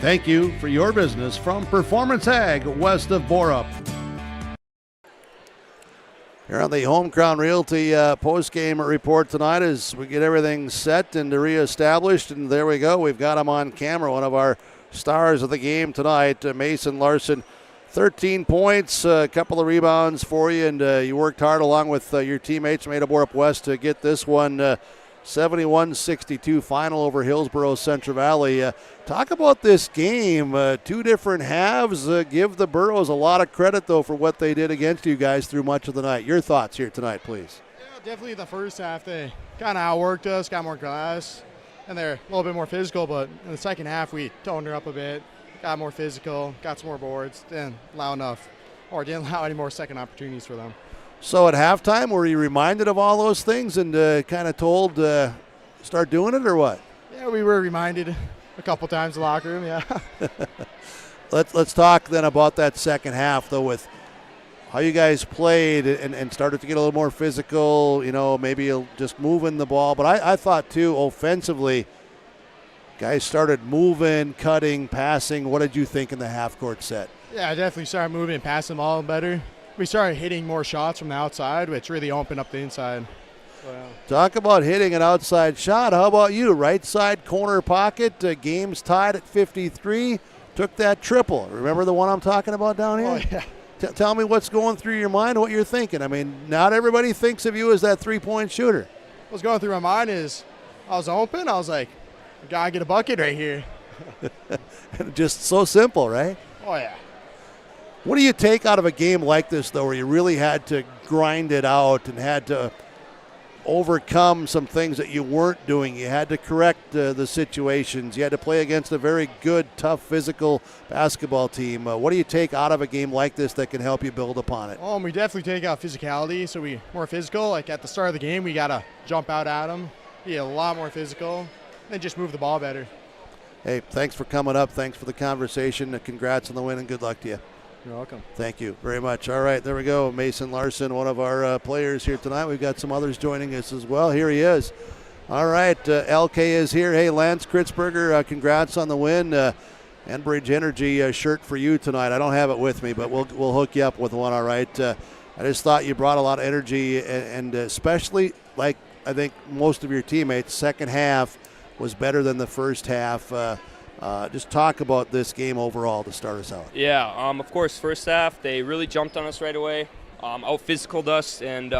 Thank you for your business from Performance Ag west of Borup. Here on the Home Crown Realty post-game report tonight as we get everything set and reestablished. And there we go. We've got him on camera, one of our stars of the game tonight, Mason Larson. 13 points, a couple of rebounds for you, and you worked hard along with your teammates from Ada-Borup-West to get this one 71-62 final over Hillsboro-Central Valley. Talk about this game. 2 different halves. Give the Burros a lot of credit, though, for what they did against you guys through much of the night. Your thoughts here tonight, please. Yeah, definitely the first half, they kind of outworked us, got more glass, and they're a little bit more physical, but in the second half, we toned her up a bit, got more physical, got some more boards, didn't allow any more second opportunities for them. So at halftime, were you reminded of all those things and kind of told start doing it, or what? Yeah, we were reminded a couple times in the locker room, yeah. Let's talk then about that second half, though, with how you guys played and started to get a little more physical, maybe just moving the ball. But I thought, too, offensively, guys started moving, cutting, passing. What did you think in the half-court set? Yeah, I definitely started moving and passing the ball better. We started hitting more shots from the outside, which really opened up the inside. So, yeah. Talk about hitting an outside shot. How about you? Right side corner pocket, game's tied at 53. Took that triple. Remember the one I'm talking about down here? Oh, yeah. Tell me what's going through your mind, what you're thinking. I mean, not everybody thinks of you as that three-point shooter. What's going through my mind is I was open. I was like, I got to get a bucket right here. Just so simple, right? Oh, yeah. What do you take out of a game like this, though, where you really had to grind it out and had to overcome some things that you weren't doing? You had to correct the situations. You had to play against a very good, tough, physical basketball team. What do you take out of a game like this that can help you build upon it? We definitely take out physicality, so we more physical. Like at the start of the game, we got to jump out at them, be a lot more physical, and just move the ball better. Hey, thanks for coming up. Thanks for the conversation. Congrats on the win, and good luck to you. You're welcome. Thank you very much. All right, there we go. Mason Larson, one of our players here tonight. We've got some others joining us as well. Here he is. All right, LK is here. Hey, Lance Kritzberger, congrats on the win. Enbridge Energy shirt for you tonight. I don't have it with me, but we'll hook you up with one, all right? I just thought you brought a lot of energy, and especially, like I think most of your teammates, second half was better than the first half. Just talk about this game overall to start us out. Yeah, of course, first half, they really jumped on us right away, out-physicaled us, and,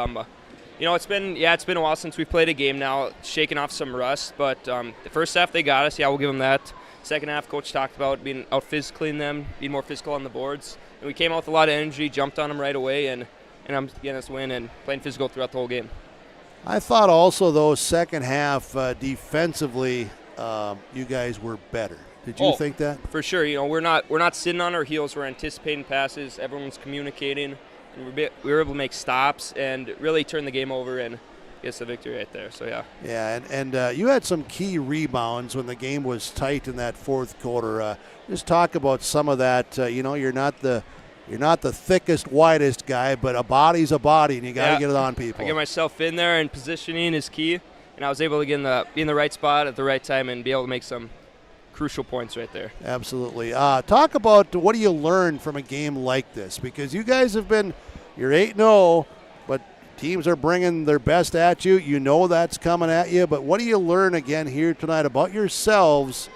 it's been a while since we played a game now, shaking off some rust, but the first half they got us, we'll give them that. Second half, Coach talked about being out-physicaling them, being more physical on the boards, and we came out with a lot of energy, jumped on them right away, and I'm getting us win and playing physical throughout the whole game. I thought also, though, second half, defensively, you guys were better. Did you think that? For sure. We're not sitting on our heels. We're anticipating passes. Everyone's communicating, and we were able to make stops and really turn the game over and get us the victory right there. So yeah. Yeah, and you had some key rebounds when the game was tight in that fourth quarter. Just talk about some of that. You're not the thickest, widest guy, but a body's a body, and you got to get it on people. I get myself in there, and positioning is key. And I was able to be in the right spot at the right time and be able to make some crucial points right there. Absolutely. Talk about what do you learn from a game like this? Because you guys have been, you're 8-0, but teams are bringing their best at you. You know that's coming at you. But what do you learn again here tonight about yourselves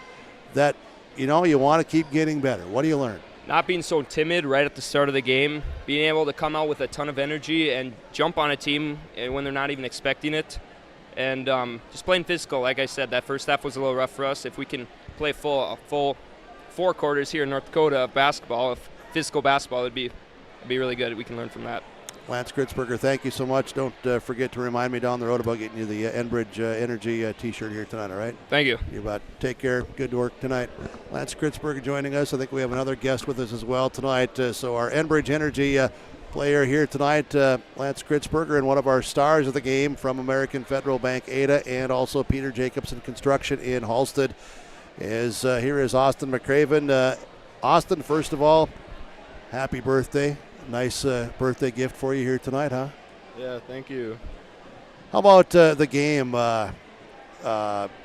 that, you want to keep getting better? What do you learn? Not being so timid right at the start of the game, being able to come out with a ton of energy and jump on a team when they're not even expecting it, and just playing physical. Like I said, that first half was a little rough for us. If we can play a full 4 quarters here in North Dakota of basketball, of physical basketball, it'd be really good. We can learn from that. Lance Kritzberger, thank you so much. Don't forget to remind me down the road about getting you the Enbridge Energy T-shirt here tonight, all right? Thank you. You bet. Take care. Good work tonight. Lance Kritzberger joining us. I think we have another guest with us as well tonight. So our Enbridge Energy player here tonight, Lance Kritzberger, and one of our stars of the game from American Federal Bank Ada and also Peter Jacobson Construction in Halstead. Here is Austin McCraven. Austin, first of all, happy birthday. Nice birthday gift for you here tonight, huh? Yeah, thank you. How about the game?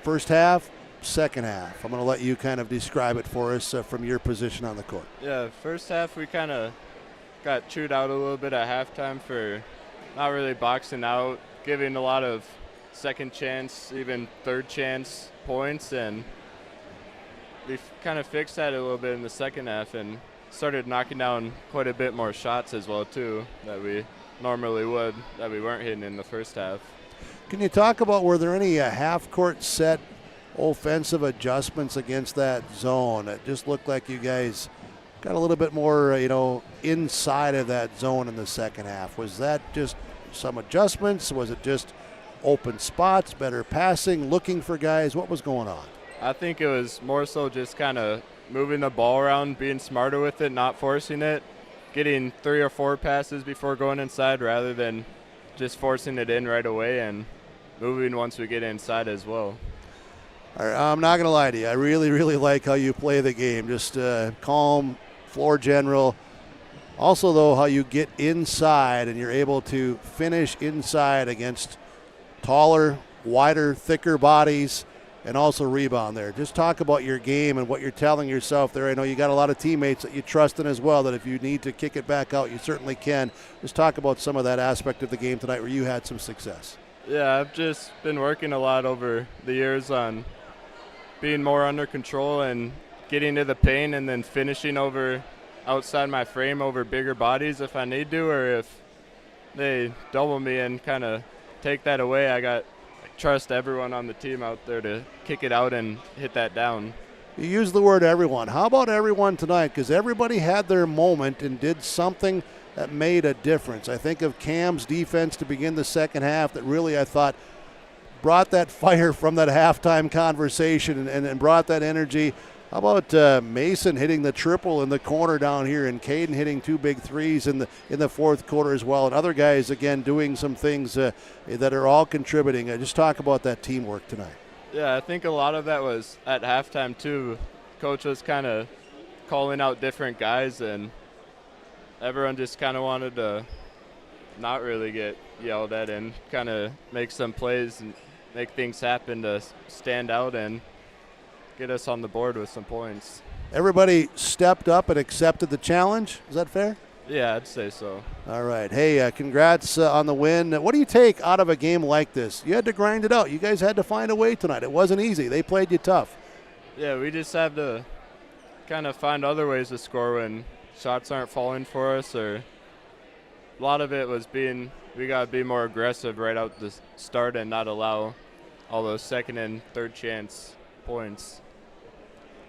First half, second half. I'm going to let you kind of describe it for us from your position on the court. Yeah, first half we kind of got chewed out a little bit at halftime for not really boxing out, giving a lot of second chance, even third chance points, and we kind of fixed that a little bit in the second half and started knocking down quite a bit more shots as well too that we normally would, that we weren't hitting in the first half. Can you talk about, were there any half-court set offensive adjustments against that zone? It just looked like you guys got a little bit more, inside of that zone in the second half. Was that just some adjustments? Was it just open spots, better passing, looking for guys? What was going on? I think it was more so just kind of moving the ball around, being smarter with it, not forcing it, getting 3 or 4 passes before going inside rather than just forcing it in right away and moving once we get inside as well. All right, I'm not going to lie to you. I really, really like how you play the game. Just calm, floor general. Also, though, how you get inside and you're able to finish inside against taller, wider, thicker bodies, and also rebound there. Just talk about your game and what you're telling yourself there. I know you got a lot of teammates that you trust in as well, that if you need to kick it back out, you certainly can. Just talk about some of that aspect of the game tonight where you had some success. Yeah, I've just been working a lot over the years on being more under control and getting to the paint and then finishing over outside my frame over bigger bodies if I need to, or if they double me and kind of take that away, I trust everyone on the team out there to kick it out and hit that down. You use the word everyone. How about everyone tonight? Because everybody had their moment and did something that made a difference. I think of Cam's defense to begin the second half that really, I thought, brought that fire from that halftime conversation and brought that energy. How about Mason hitting the triple in the corner down here, and Caden hitting 2 big threes in the fourth quarter as well, and other guys again doing some things that are all contributing. Just talk about that teamwork tonight. Yeah, I think a lot of that was at halftime too. Coach was kind of calling out different guys, and everyone just kind of wanted to not really get yelled at and kind of make some plays and make things happen to stand out and get us on the board with some points. Everybody stepped up and accepted the challenge. Is that fair? Yeah, I'd say so. All right. Hey, congrats on the win. What do you take out of a game like this? You had to grind it out. You guys had to find a way tonight. It wasn't easy. They played you tough. Yeah, we just have to kind of find other ways to score when shots aren't falling for us, or a lot of it was we got to be more aggressive right out the start and not allow all those second and third chance points.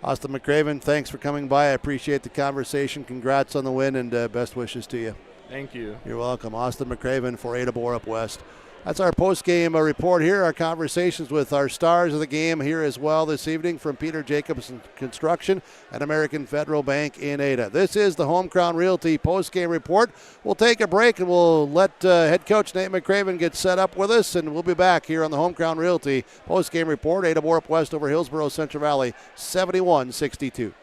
Austin McCraven, thanks for coming by. I appreciate the conversation. Congrats on the win, and best wishes to you. Thank you. You're welcome. Austin McCraven for Ada-Borup-West. That's our post-game report here. Our conversations with our stars of the game here as well this evening from Peter Jacobson Construction and American Federal Bank in Ada. This is the Home Crown Realty post-game report. We'll take a break and we'll let head coach Nate McCraven get set up with us, and we'll be back here on the Home Crown Realty post-game report. Ada-Borup-West over Hillsboro-Central Valley, 71-62.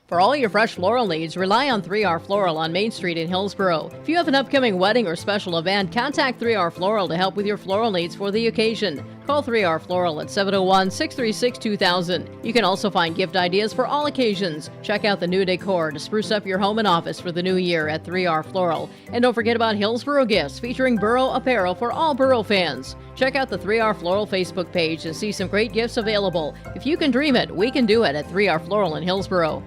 For all your fresh floral needs, rely on 3R Floral on Main Street in Hillsboro. If you have an upcoming wedding or special event, contact 3R Floral to help with your floral needs for the occasion. Call 3R Floral at 701-636-2000. You can also find gift ideas for all occasions. Check out the new decor to spruce up your home and office for the new year at 3R Floral. And don't forget about Hillsboro Gifts, featuring Borough apparel for all Borough fans. Check out the 3R Floral Facebook page and see some great gifts available. If you can dream it, we can do it at 3R Floral in Hillsboro.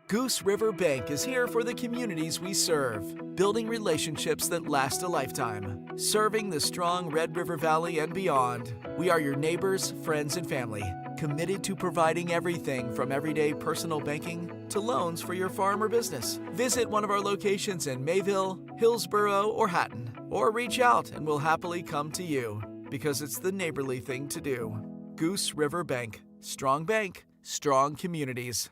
Goose River Bank is here for the communities we serve, building relationships that last a lifetime. Serving the strong Red River Valley and beyond, we are your neighbors, friends, and family, committed to providing everything from everyday personal banking to loans for your farm or business. Visit one of our locations in Mayville, Hillsboro, or Hatton, or reach out and we'll happily come to you, because it's the neighborly thing to do. Goose River Bank, strong communities.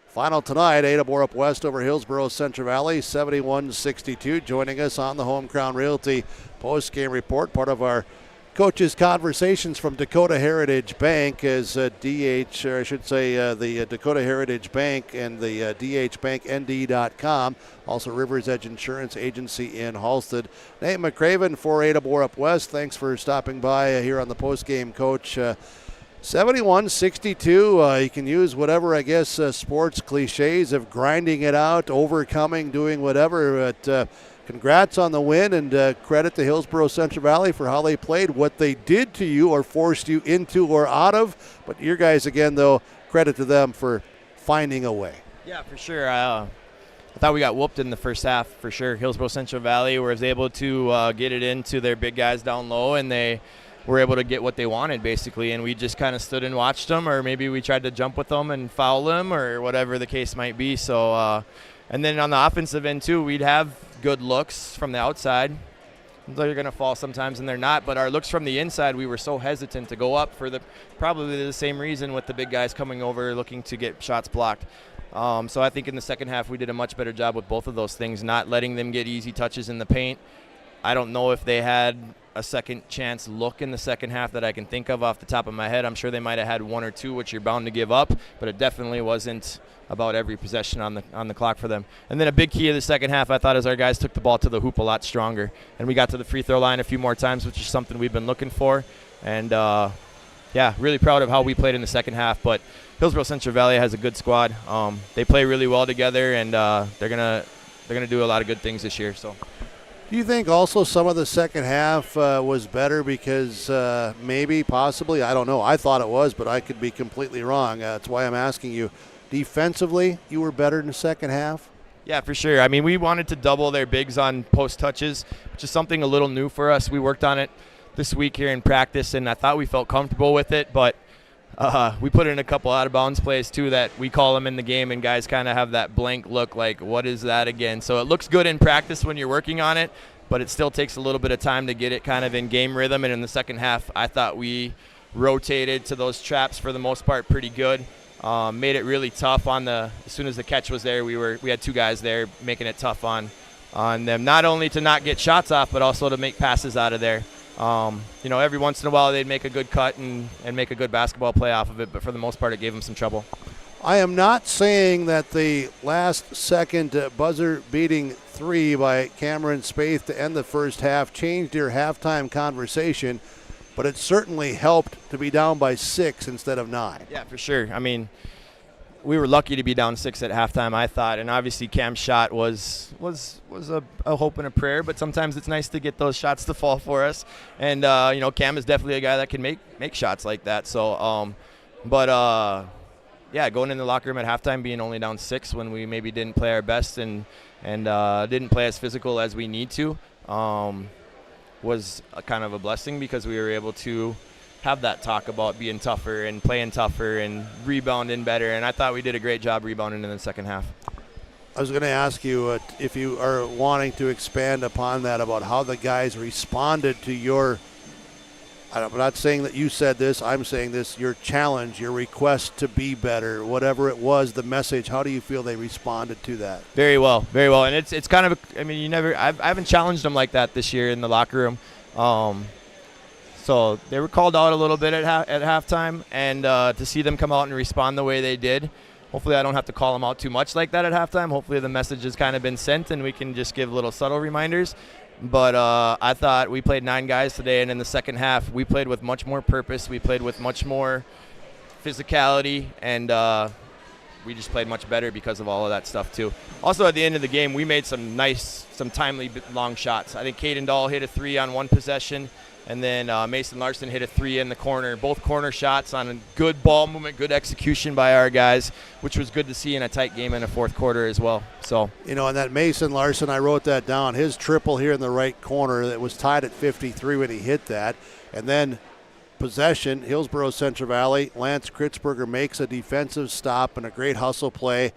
Final tonight, Ada-Borup-West over Hillsboro-Central Valley, 71-62. Joining us on the Home Crown Realty post-game report, part of our coaches' conversations from Dakota Heritage Bank is the Dakota Heritage Bank and the dhbanknd.com. Also Rivers Edge Insurance Agency in Halsted. Nate McCraven for Ada-Borup-West. Thanks for stopping by here on the post-game, Coach. 71-62. You can use whatever, I guess, sports cliches of grinding it out, overcoming, doing whatever. But congrats on the win, and credit to Hillsboro-Central Valley for how they played, what they did to you or forced you into or out of. But your guys, again, though, credit to them for finding a way. Yeah, for sure. I thought we got whooped in the first half, for sure. Hillsboro-Central Valley was able to get it into their big guys down low, and they were able to get what they wanted, basically, and we just kind of stood and watched them, or maybe we tried to jump with them and foul them, or whatever the case might be. So, and then on the offensive end, too, we'd have good looks from the outside. They're going to fall sometimes, and they're not, but our looks from the inside, we were so hesitant to go up for probably the same reason with the big guys coming over looking to get shots blocked. So I think in the second half, we did a much better job with both of those things, not letting them get easy touches in the paint. I don't know if they had a second chance look in the second half that I can think of off the top of my head. I'm sure they might have had one or two, which you're bound to give up, but it definitely wasn't about every possession on the clock for them. And then a big key of the second half, I thought, is our guys took the ball to the hoop a lot stronger, and we got to the free throw line a few more times, which is something we've been looking for. And yeah, really proud of how we played in the second half. But Hillsboro-Central Valley has a good squad. They play really well together, and they're gonna do a lot of good things this year. So. Do you think also some of the second half was better because maybe, possibly, I don't know. I thought it was, but I could be completely wrong. That's why I'm asking you. Defensively, you were better in the second half? Yeah, for sure. I mean, we wanted to double their bigs on post touches, which is something a little new for us. We worked on it this week here in practice, and I thought we felt comfortable with it, but we put in a couple out-of-bounds plays, too, that we call them in the game, and guys kind of have that blank look like, what is that again? So it looks good in practice when you're working on it, but it still takes a little bit of time to get it kind of in game rhythm. And in the second half, I thought we rotated to those traps for the most part pretty good. Made it really tough as soon as the catch was there, we had two guys there making it tough on them, not only to not get shots off, but also to make passes out of there. Every once in a while they'd make a good cut and make a good basketball play off of it, but for the most part it gave them some trouble. I am not saying that the last second buzzer-beating three by Cameron Spaeth to end the first half changed your halftime conversation, but it certainly helped to be down by 6 instead of 9. Yeah, for sure. I mean, we were lucky to be down 6 at halftime, I thought, and obviously Cam's shot was a hope and a prayer, but sometimes it's nice to get those shots to fall for us. And Cam is definitely a guy that can make shots like that. So, yeah, going in the locker room at halftime, being only down 6 when we maybe didn't play our best and didn't play as physical as we need to, was a kind of a blessing, because we were able to have that talk about being tougher and playing tougher and rebounding better, and I thought we did a great job rebounding in the second half. I was going to ask you if you are wanting to expand upon that, about how the guys responded to your, I'm not saying that you said this, I'm saying this, your challenge, your request to be better, whatever it was, the message. How do you feel they responded to that? Very well, very well. And it's kind of, I haven't challenged them like that this year in the locker room. So they were called out a little bit at halftime, and to see them come out and respond the way they did, hopefully I don't have to call them out too much like that at halftime. Hopefully the message has kind of been sent and we can just give little subtle reminders. But I thought we played 9 guys today, and in the second half we played with much more purpose. We played with much more physicality, and we just played much better because of all of that stuff too. Also at the end of the game, we made some timely long shots. I think Caden Dahl hit a 3 on one possession, and then Mason Larson hit a 3 in the corner. Both corner shots on a good ball movement, good execution by our guys, which was good to see in a tight game in the fourth quarter as well. So, and that Mason Larson, I wrote that down. His triple here in the right corner that was tied at 53 when he hit that, and then possession, Hillsboro-Central Valley. Lance Kritzberger makes a defensive stop and a great hustle play,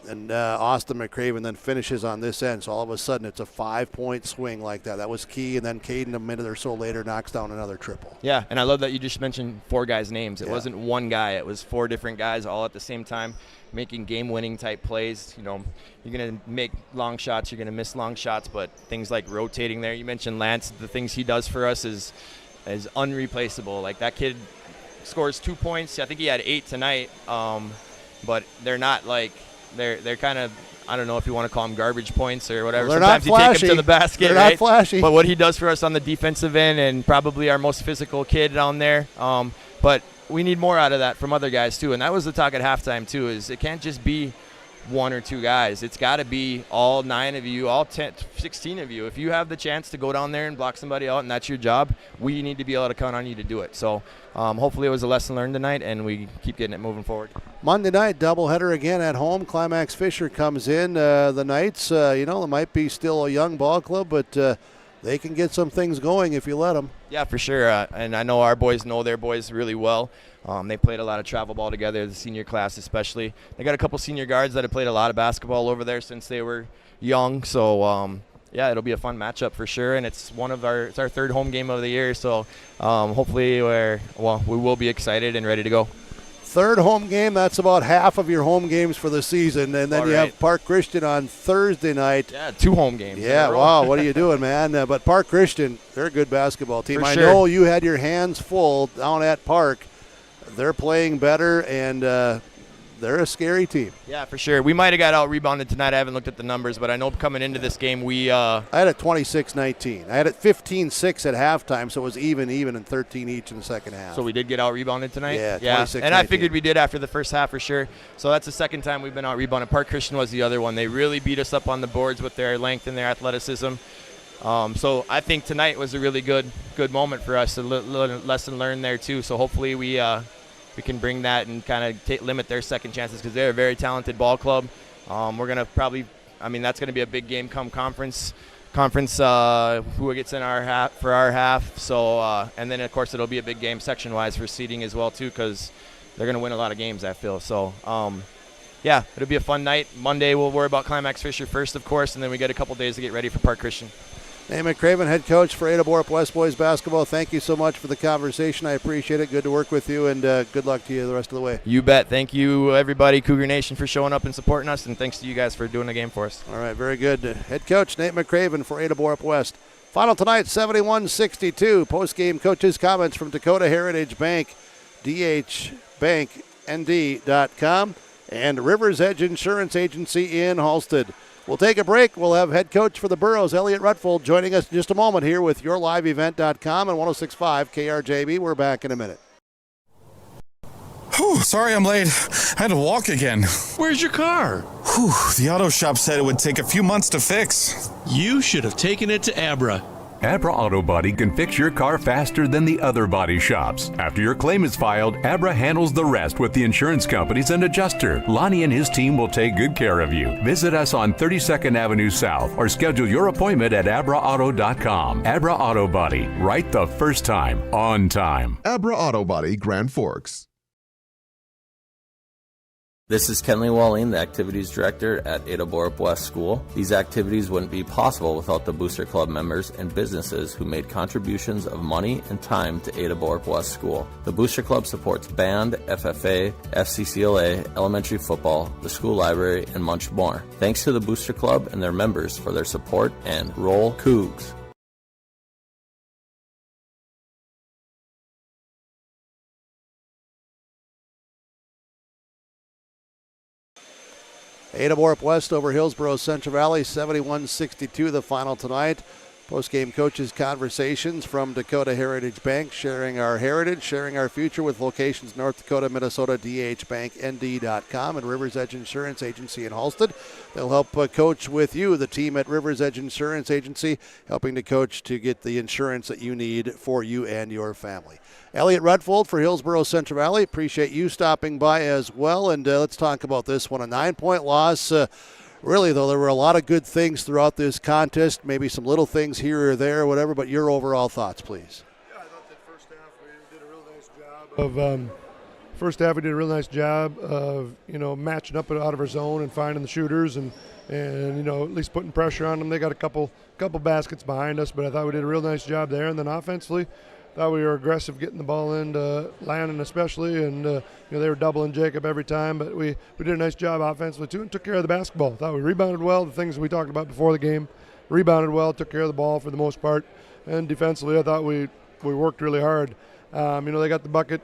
and Austin McCraven then finishes on this end. So all of a sudden it's a 5-point swing like that. That was key, and then Caden a minute or so later knocks down another triple. Yeah, and I love that you just mentioned 4 guys' names. It wasn't one guy. It was 4 different guys all at the same time making game-winning type plays. You're going to make long shots, you're going to miss long shots, but things like rotating there. You mentioned Lance. The things he does for us is unreplaceable. Like, that kid scores 2 points. I think he had 8 tonight, but they're not like they're kind of, I don't know if you want to call them garbage points or whatever. Well, sometimes you take him to the basket, they're right? not flashy. But what he does for us on the defensive end, and probably our most physical kid down there, but we need more out of that from other guys too. And that was the talk at halftime too, is it can't just be 1 or 2 guys. It's got to be all 9 of you, all 16 of you. If you have the chance to go down there and block somebody out and that's your job, we need to be able to count on you to do it. So hopefully it was a lesson learned tonight, and we keep getting it moving forward. Monday night, doubleheader again at home. Climax Fisher comes in. The Knights, it might be still a young ball club, but they can get some things going if you let them. Yeah, for sure. And I know our boys know their boys really well. They played a lot of travel ball together, the senior class especially. They got a couple senior guards that have played a lot of basketball over there since they were young. So, it'll be a fun matchup for sure. And it's it's our 3rd home game of the year. So hopefully we will be excited and ready to go. 3rd home game, that's about half of your home games for the season. And then have Park Christian on Thursday night. Yeah, 2 home games. Yeah, wow, what are you doing, man? But Park Christian, they're a good basketball team. I know you had your hands full down at Park. They're playing better, and they're a scary team. Yeah, for sure. We might have got out-rebounded tonight. I haven't looked at the numbers, but I know coming into this game I had it 26-19. I had it 15-6 at halftime, so it was even, and 13 each in the second half. So we did get out-rebounded tonight? Yeah, 26-19. And I figured we did after the first half for sure. So that's the second time we've been out-rebounded. Park Christian was the other one. They really beat us up on the boards with their length and their athleticism. So I think tonight was a really good moment for us, a lesson learned there too. So hopefully we can bring that and kind of limit their second chances, because they're a very talented ball club. We're going to probably, that's going to be a big game come conference, who gets in our half for our half. So, and then of course it'll be a big game section-wise for seeding as well too, because they're going to win a lot of games, I feel. So, it'll be a fun night. Monday we'll worry about Climax Fisher first, of course, and then we get a couple days to get ready for Park Christian. Nate McCraven, head coach for Ada-Borup-West boys basketball. Thank you so much for the conversation. I appreciate it. Good to work with you, and good luck to you the rest of the way. You bet. Thank you, everybody, Cougar Nation, for showing up and supporting us, and thanks to you guys for doing the game for us. All right, very good. Head coach Nate McCraven for Ada-Borup-West. Final tonight, 71-62. Post-game coaches' comments from Dakota Heritage Bank, dhbanknd.com, and Rivers Edge Insurance Agency in Halstead. We'll take a break. We'll have head coach for the Burros, Elliot Rutfold, joining us in just a moment here with yourliveevent.com and 106.5 KRJB. We're back in a minute. Whew, sorry I'm late. I had to walk again. Where's your car? Whew, the auto shop said it would take a few months to fix. You should have taken it to Abra. Abra Auto Body can fix your car faster than the other body shops. After your claim is filed, Abra handles the rest with the insurance companies and adjuster. Lonnie and his team will take good care of you. Visit us on 32nd Avenue South or schedule your appointment at abraauto.com. Abra Auto Body, right the first time, on time. Abra Auto Body, Grand Forks. This is Kenley Walling, the Activities Director at Ada-Borup-West School. These activities wouldn't be possible without the Booster Club members and businesses who made contributions of money and time to Ada-Borup-West School. The Booster Club supports band, FFA, FCCLA, elementary football, the school library, and much more. Thanks to the Booster Club and their members for their support, and roll Cougs. Ada-Borup-West over Hillsboro-Central Valley, 71-62 the final tonight. Postgame coaches conversations from Dakota Heritage Bank, sharing our heritage, sharing our future with locations North Dakota, Minnesota, dhbanknd.com, and Rivers Edge Insurance Agency in Halstead. They'll help coach with you, the team at Rivers Edge Insurance Agency, helping to coach to get the insurance that you need for you and your family. Elliot Rudfold for Hillsboro-Central Valley, appreciate you stopping by as well, and let's talk about this one. A 9-point loss. Really, though, there were a lot of good things throughout this contest, maybe some little things here or there, whatever, but your overall thoughts, please. Yeah, I thought that first half we did a real nice job of matching up out of our zone and finding the shooters and at least putting pressure on them. They got a couple baskets behind us, but I thought we did a real nice job there. And then offensively, thought we were aggressive getting the ball into Landon especially, and they were doubling Jacob every time, but we did a nice job offensively too and took care of the basketball. Thought we rebounded well, the things we talked about before the game. Rebounded well, took care of the ball for the most part, and defensively I thought we worked really hard. They got the bucket.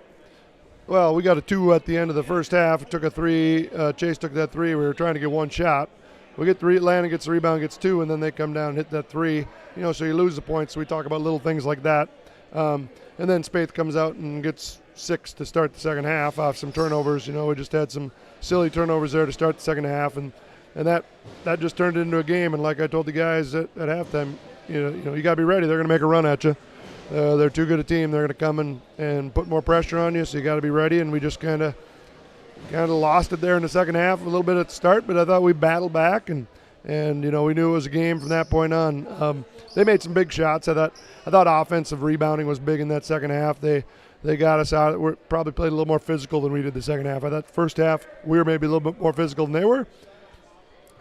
Well, we got a 2 at the end of the first half. Took a 3. Chase took that 3. We were trying to get one shot. We get 3. Landon gets the rebound, gets 2, and then they come down and hit that 3. So you lose the points. So we talk about little things like that. And then Spaeth comes out and gets 6 to start the second half off some turnovers. We just had some silly turnovers there to start the second half, and that just turned it into a game. And like I told the guys at halftime, you got to be ready. They're going to make a run at you. They're too good a team. They're going to come and put more pressure on you, so you got to be ready. And we just kind of lost it there in the second half a little bit at the start, but I thought we battled back and we knew it was a game from that point on. They made some big shots. I thought offensive rebounding was big in that second half. They got us out. We probably played a little more physical than we did the second half. I thought the first half we were maybe a little bit more physical than they were.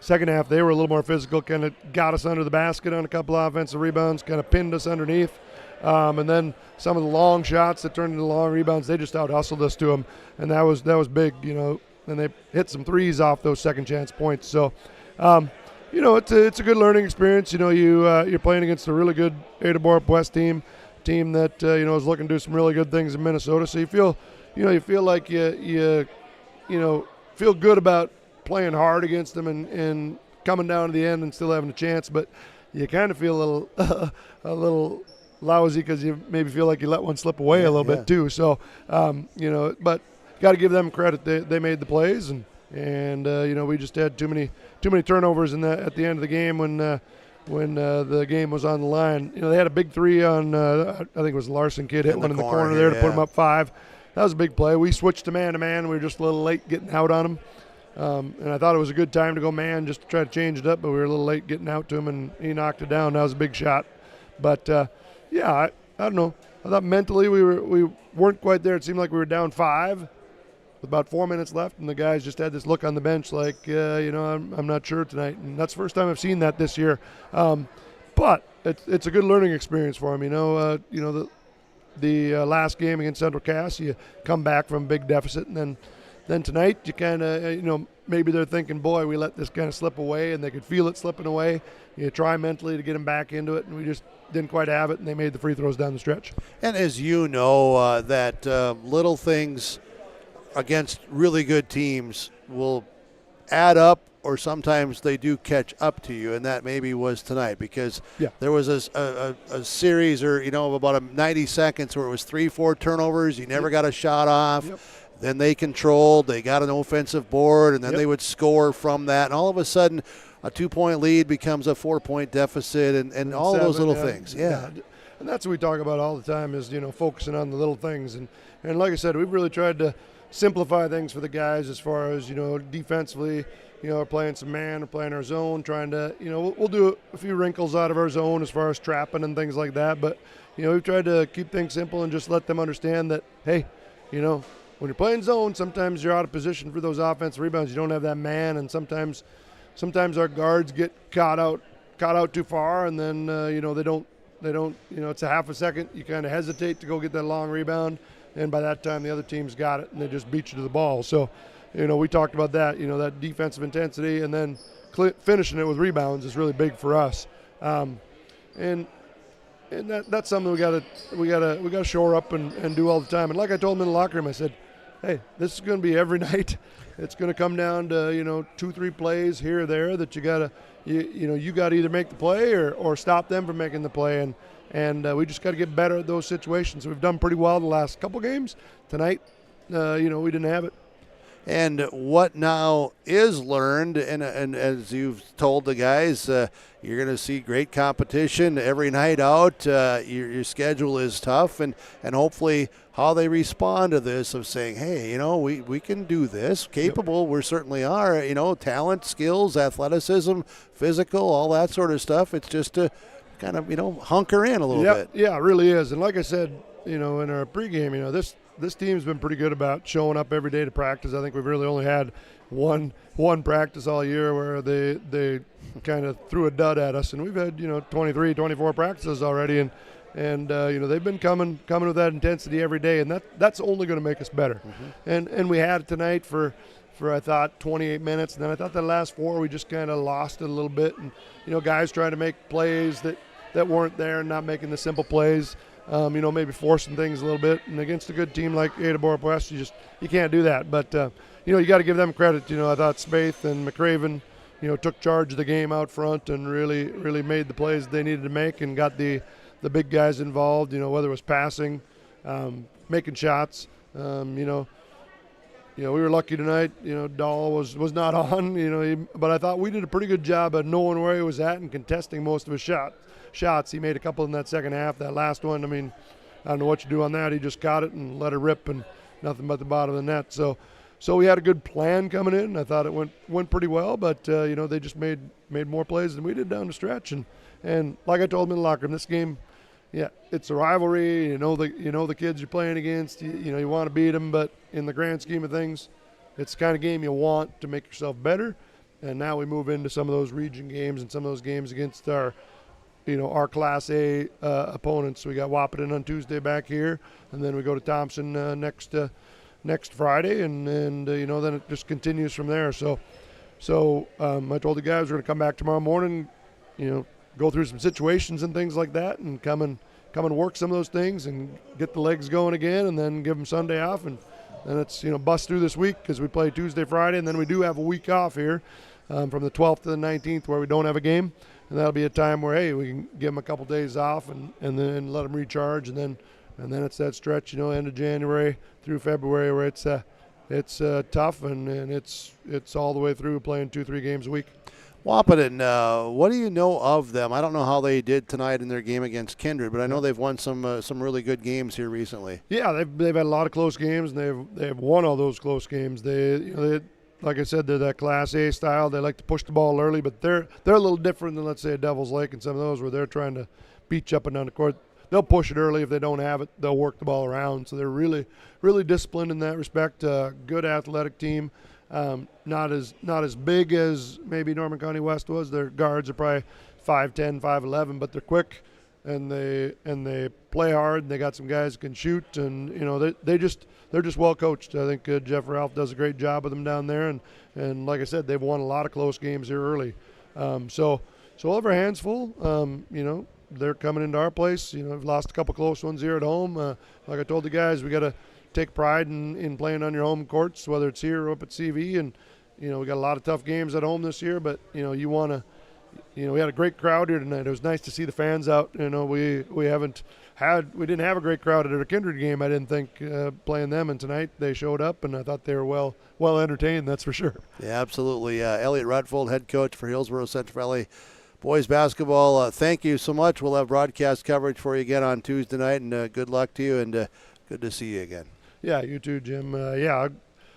Second half they were a little more physical, kind of got us under the basket on a couple of offensive rebounds, kind of pinned us underneath. And then some of the long shots that turned into long rebounds, they just out-hustled us to them, and that was big, and they hit some threes off those second chance points. So, it's a good learning experience. You're playing against a really good Ada-Borup-West team that is looking to do some really good things in Minnesota. So you feel like you feel good about playing hard against them and coming down to the end and still having a chance, but you kind of feel a little lousy because you maybe feel like you let one slip away a little bit too. So, but got to give them credit. They made the plays, and we just had too many turnovers at the end of the game when the game was on the line. They had a big 3 on I think it was Larson kid hit one in the corner there to put them up 5. That was a big play. We switched to man-to-man. We were just a little late getting out on them. And I thought it was a good time to go man just to try to change it up, but we were a little late getting out to him, and he knocked it down. That was a big shot. But, I don't know. I thought mentally we weren't quite there. It seemed like we were down 5 with about 4 minutes left, and the guys just had this look on the bench like, I'm not sure tonight. And that's the first time I've seen that this year. But it's a good learning experience for them. The last game against Central Cass, you come back from a big deficit, and then tonight you kind of, maybe they're thinking, boy, we let this kind of slip away, and they could feel it slipping away. You try mentally to get them back into it, and we just didn't quite have it, and they made the free throws down the stretch. And as you know, that little things against really good teams will add up, or sometimes they do catch up to you, and that maybe was tonight because there was a series of about 90 seconds where it was 3-4 turnovers. You never got a shot off. Yep. Then they controlled. They got an offensive board, and then they would score from that. And all of a sudden, a 2-point lead becomes a 4-point deficit, and all of those little things. Yeah. And that's what we talk about all the time is, focusing on the little things. And like I said, we've really tried to simplify things for the guys as far as, defensively, we're playing some man, we're playing our zone, trying to, we'll do a few wrinkles out of our zone as far as trapping and things like that. But, we've tried to keep things simple and just let them understand that, hey, when you're playing zone, sometimes you're out of position for those offensive rebounds. You don't have that man, and sometimes our guards get caught out too far, and then they don't. It's a half a second. You kind of hesitate to go get that long rebound, and by that time the other team's got it, and they just beat you to the ball. So, we talked about that. That defensive intensity, and then finishing it with rebounds is really big for us. And that's something we got to shore up and do all the time. And like I told them in the locker room, I said, hey, this is going to be every night. It's going to come down to 2-3 plays here or there that you got to you got to either make the play or stop them from making the play, and we just got to get better at those situations. We've done pretty well the last couple games. Tonight, we didn't have it. And what now is learned, and as you've told the guys, you're going to see great competition every night out. Your schedule is tough, and hopefully how they respond to this of saying, hey, we can do this. Capable, we certainly are. Talent, skills, athleticism, physical, all that sort of stuff. It's just to kind of, hunker in a little bit. Yeah, it really is. And like I said, in our pregame, this team's been pretty good about showing up every day to practice. I think we've really only had one practice all year where they kind of threw a dud at us, and we've had 23, 24 practices already, and they've been coming with that intensity every day, and that's only going to make us better. Mm-hmm. And we had it tonight for I thought 28 minutes, and then I thought the last 4 we just kind of lost it a little bit, and guys trying to make plays that weren't there and not making the simple plays. Maybe forcing things a little bit, and against a good team like Ada-Borup-West, you can't do that. But you got to give them credit. I thought Spaeth and McCraven, took charge of the game out front and really made the plays they needed to make and got the big guys involved. Whether it was passing, making shots. We were lucky tonight. Dahl was not on. But I thought we did a pretty good job of knowing where he was at and contesting most of his shots. He made a couple in that second half. That last one, I don't know what you do on that. He just got it and let it rip and nothing but the bottom of the net. So we had a good plan coming in. I thought it went pretty well, but they just made more plays than we did down the stretch. And like I told them in the locker room, this game, yeah, it's a rivalry. The kids you're playing against. You want to beat them, but in the grand scheme of things, it's the kind of game you want to make yourself better. And now we move into some of those region games and some of those games against our Class A opponents. We got Wahpeton on Tuesday back here, and then we go to Thompson next Friday, and then it just continues from there. So I told the guys we're going to come back tomorrow morning, go through some situations and things like that, and come and work some of those things and get the legs going again, and then give them Sunday off, and then it's bust through this week because we play Tuesday, Friday, and then we do have a week off here from the 12th to the 19th where we don't have a game. And that'll be a time where, hey, we can give them a couple days off and then let them recharge, and then it's that stretch, end of January through February where it's tough and it's all the way through playing 2-3 games a week. Wahpeton, what do you know of them? I don't know how they did tonight in their game against Kindred, but I know they've won some really good games here recently. Yeah, they've had a lot of close games, and they've won all those close games. They like I said, they're that Class A style. They like to push the ball early, but they're a little different than, let's say, a Devil's Lake and some of those where they're trying to beat you up and down the court. They'll push it early. If they don't have it, they'll work the ball around. So they're really, really disciplined in that respect. Good athletic team. Not as big as maybe Norman County West was. Their guards are probably 5'10", 5'11", but they're quick and they play hard. And they got some guys who can shoot, and they're just well coached. I think Jeff Ralph does a great job with them down there, and like I said, they've won a lot of close games here early. So all of our hands full. They're coming into our place. We've lost a couple close ones here at home. Like I told the guys, we got to take pride in playing on your home courts, whether it's here or up at CV. And we got a lot of tough games at home this year, but you want to. We had a great crowd here tonight. It was nice to see the fans out. We didn't have a great crowd at our Kindred game, I didn't think, playing them. And tonight they showed up, and I thought they were well entertained. That's for sure. Yeah, absolutely. Elliot Rutfold, head coach for Hillsboro-Central Valley boys basketball. Thank you so much. We'll have broadcast coverage for you again on Tuesday night, and good luck to you, and good to see you again. Yeah, you too, Jim.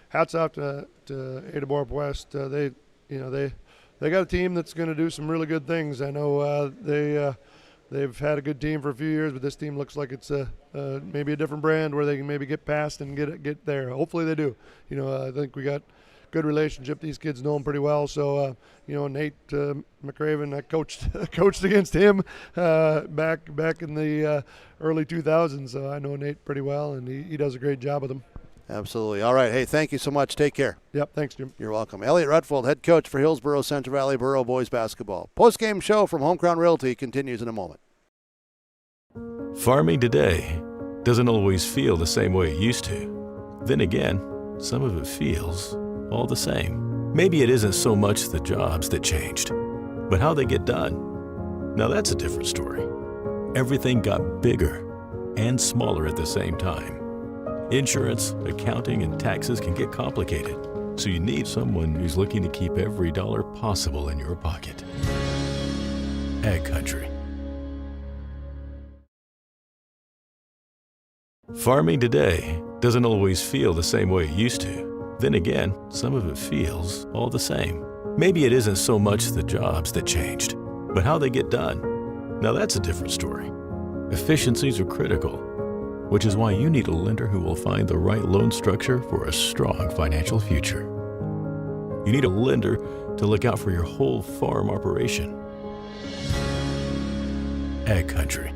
Hats off to Ada-Borup-West. They got a team that's going to do some really good things. I know they've had a good team for a few years, but this team looks like it's maybe a different brand where they can maybe get past and get there. Hopefully they do. I think we got good relationship. These kids know him pretty well. So Nate McCraven, I coached against him back in the early 2000s. So I know Nate pretty well, and he does a great job with them. Absolutely. All right. Hey, thank you so much. Take care. Yep. Thanks, Jim. You're welcome. Elliot Rutfold, head coach for Hillsboro-Central Valley Borough boys basketball. Postgame show from Home Crown Realty continues in a moment. Farming today doesn't always feel the same way it used to. Then again, some of it feels all the same. Maybe it isn't so much the jobs that changed, but how they get done. Now that's a different story. Everything got bigger and smaller at the same time. Insurance, accounting, and taxes can get complicated, so you need someone who's looking to keep every dollar possible in your pocket. Ag Country. Farming today doesn't always feel the same way it used to. Then again, some of it feels all the same. Maybe it isn't so much the jobs that changed, but how they get done. Now that's a different story. Efficiencies are critical, which is why you need a lender who will find the right loan structure for a strong financial future. You need a lender to look out for your whole farm operation. Ag Country.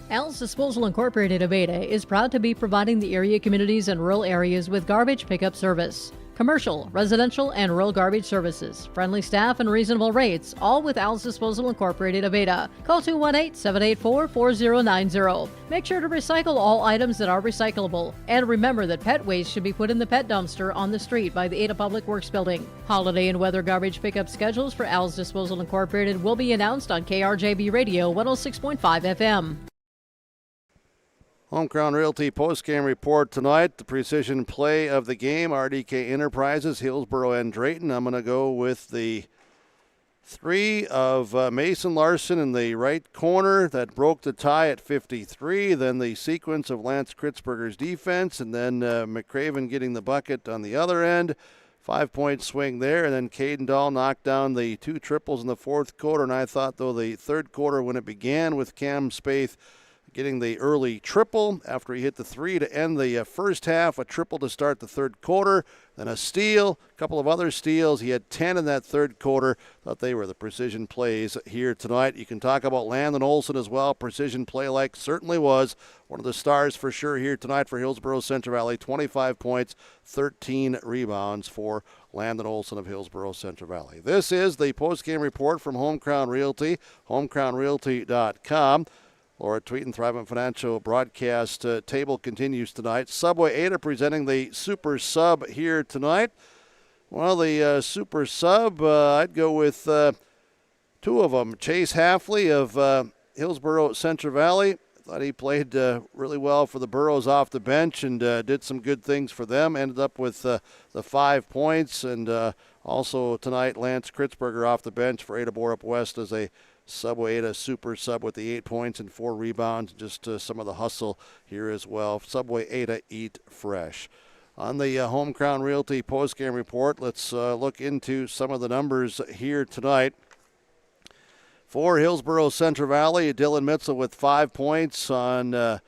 Al's Disposal Incorporated of Ada is proud to be providing the area communities and rural areas with garbage pickup service. Commercial, residential, and rural garbage services. Friendly staff and reasonable rates, all with Al's Disposal Incorporated of Ada. Call 218-784-4090. Make sure to recycle all items that are recyclable. And remember that pet waste should be put in the pet dumpster on the street by the Ada Public Works Building. Holiday and weather garbage pickup schedules for Al's Disposal Incorporated will be announced on KRJB Radio 106.5 FM. Home Crown Realty postgame report tonight. The precision play of the game, RDK Enterprises, Hillsboro and Drayton. I'm going to go with the three of Mason Larson in the right corner that broke the tie at 53. Then the sequence of Lance Kritzberger's defense, and then McCraven getting the bucket on the other end. 5-point swing there, and then Caden Dahl knocked down the two triples in the fourth quarter. And I thought, though, the third quarter, when it began with Cam Spaeth getting the early triple after he hit the three to end the first half, a triple to start the third quarter, then a steal, a couple of other steals. He had 10 in that third quarter. Thought they were the precision plays here tonight. You can talk about Landon Olson as well. Precision play like certainly was one of the stars for sure here tonight for Hillsboro-Central Valley. 25 points, 13 rebounds for Landon Olson of Hillsboro-Central Valley. This is the postgame report from Home Crown Realty, homecrownrealty.com. Laura Tweeten, Thrivent Financial broadcast table continues tonight. Subway Ada presenting the Super Sub here tonight. Well, the Super Sub, I'd go with two of them. Chase Halfley of Hillsboro-Central Valley. Thought he played really well for the Burros off the bench and did some good things for them. Ended up with the 5 points. And also tonight, Lance Kritzberger off the bench for Ada-Borup-West as a Subway Ada Super Sub with the 8 points and 4 rebounds. Just some of the hustle here as well. Subway Ada, eat fresh. On the Home Crown Realty postgame report, let's look into some of the numbers here tonight. For Hillsboro-Central Valley, Dylan Mitchell with 5 points on the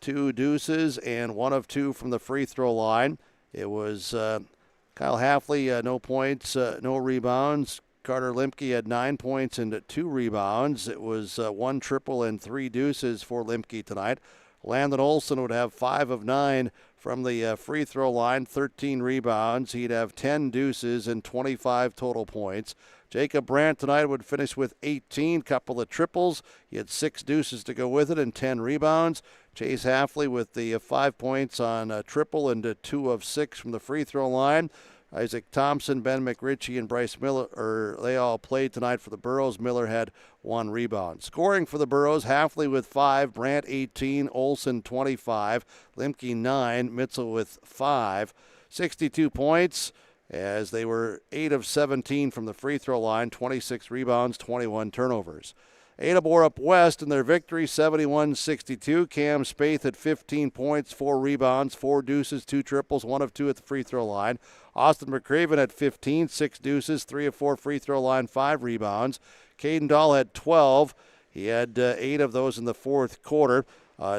2 deuces and 1 of 2 from the free throw line. It was Kyle Halfley, no points, no rebounds. Carter Limke had 9 points and 2 rebounds. It was 1 triple and 3 deuces for Limke tonight. Landon Olson would have 5 of 9 from the free throw line, 13 rebounds. He'd have 10 deuces and 25 total points. Jacob Brandt tonight would finish with 18, couple of triples. He had 6 deuces to go with it and 10 rebounds. Chase Halfley with the 5 points on a triple and 2 of 6 from the free throw line. Isaac Thompson, Ben McRitchie, and Bryce Miller, they all played tonight for the Burros. Miller had 1 rebound. Scoring for the Burros, Halfley with 5, Brandt 18, Olson 25, Limke 9, Mitchell with 5. 62 points as they were 8 of 17 from the free throw line, 26 rebounds, 21 turnovers. Ada-Borup-West in their victory, 71-62. Cam Spaeth had 15 points, 4 rebounds, 4 deuces, 2 triples, 1 of 2 at the free throw line. Austin McCraven had 15, 6 deuces, 3 of 4 free throw line, 5 rebounds. Caden Dahl had 12. He had 8 of those in the fourth quarter.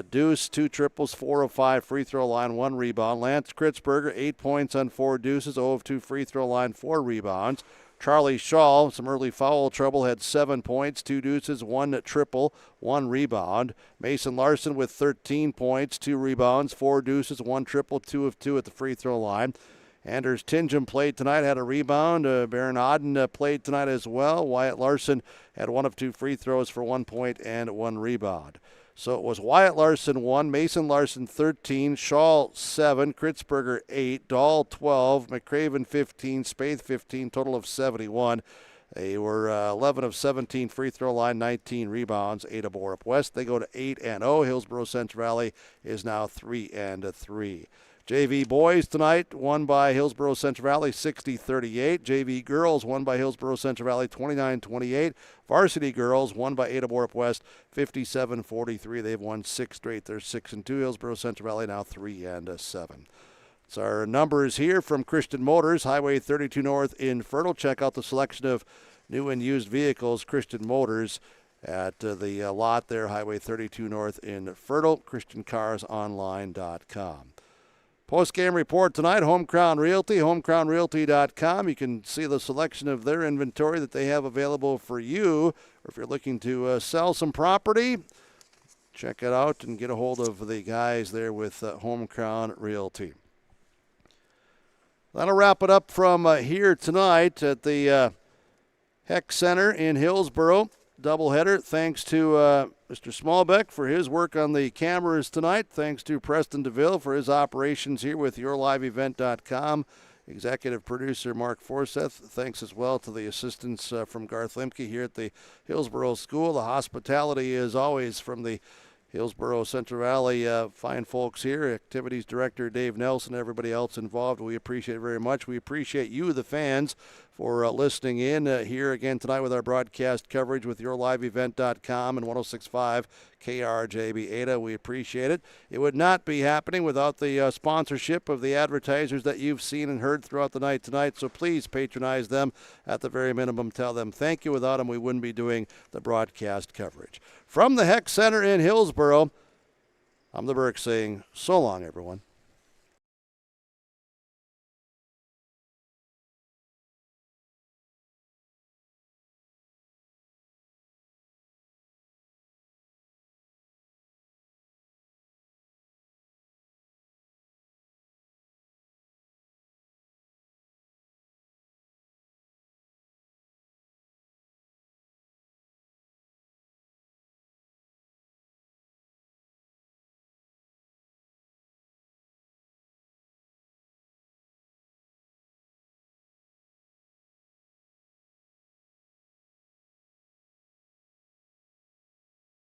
Deuce, 2 triples, 4 of 5 free throw line, 1 rebound. Lance Kritzberger, 8 points on 4 deuces, 0 of 2 free throw line, 4 rebounds. Charlie Shaw, some early foul trouble, had 7 points, 2 deuces, 1 triple, 1 rebound. Mason Larson with 13 points, 2 rebounds, 4 deuces, 1 triple, 2 of 2 at the free throw line. Anders Tingham played tonight, had a rebound. Baron Aden played tonight as well. Wyatt Larson had 1 of 2 free throws for 1 point and 1 rebound. So it was Wyatt Larson 1, Mason Larson 13, Shaw 7, Kritzberger 8, Dahl 12, McCraven 15, Spaeth 15, total of 71. They were 11 of 17 free throw line, 19 rebounds. Ada-Borup-West, they go to 8-0. Hillsboro-Central Valley is now 3-3. JV boys tonight won by Hillsboro-Central Valley 60-38. JV girls won by Hillsboro-Central Valley 29-28. Varsity girls won by Ada-Borup-West 57-43. They've won 6 straight. They're 6-2. Hillsboro-Central Valley now 3-7. So our numbers here from Christian Motors, Highway 32 North in Fertile. Check out the selection of new and used vehicles, Christian Motors, at the lot there, Highway 32 North in Fertile, ChristianCarsOnline.com. Post-game report tonight, Home Crown Realty, homecrownrealty.com. You can see the selection of their inventory that they have available for you. Or if you're looking to sell some property, check it out and get a hold of the guys there with Home Crown Realty. That'll wrap it up from here tonight at the Heck Center in Hillsboro. Doubleheader. Thanks to Mr. Smallbeck for his work on the cameras tonight. Thanks to Preston DeVille for his operations here with YourLiveEvent.com. Executive producer Mark Forseth. Thanks as well to the assistants from Garth Limke here at the Hillsboro School. The hospitality is always from the Hillsboro-Central Valley fine folks here. Activities Director Dave Nelson, everybody else involved. We appreciate it very much. We appreciate you, the fans, for listening in here again tonight with our broadcast coverage with YourLiveEvent.com and 106.5 KRJB Ada. We appreciate it. It would not be happening without the sponsorship of the advertisers that you've seen and heard throughout the night tonight. So please patronize them. At the very minimum, tell them thank you. Without them, we wouldn't be doing the broadcast coverage. From the Heck Center in Hillsboro, I'm the Burke saying so long, everyone.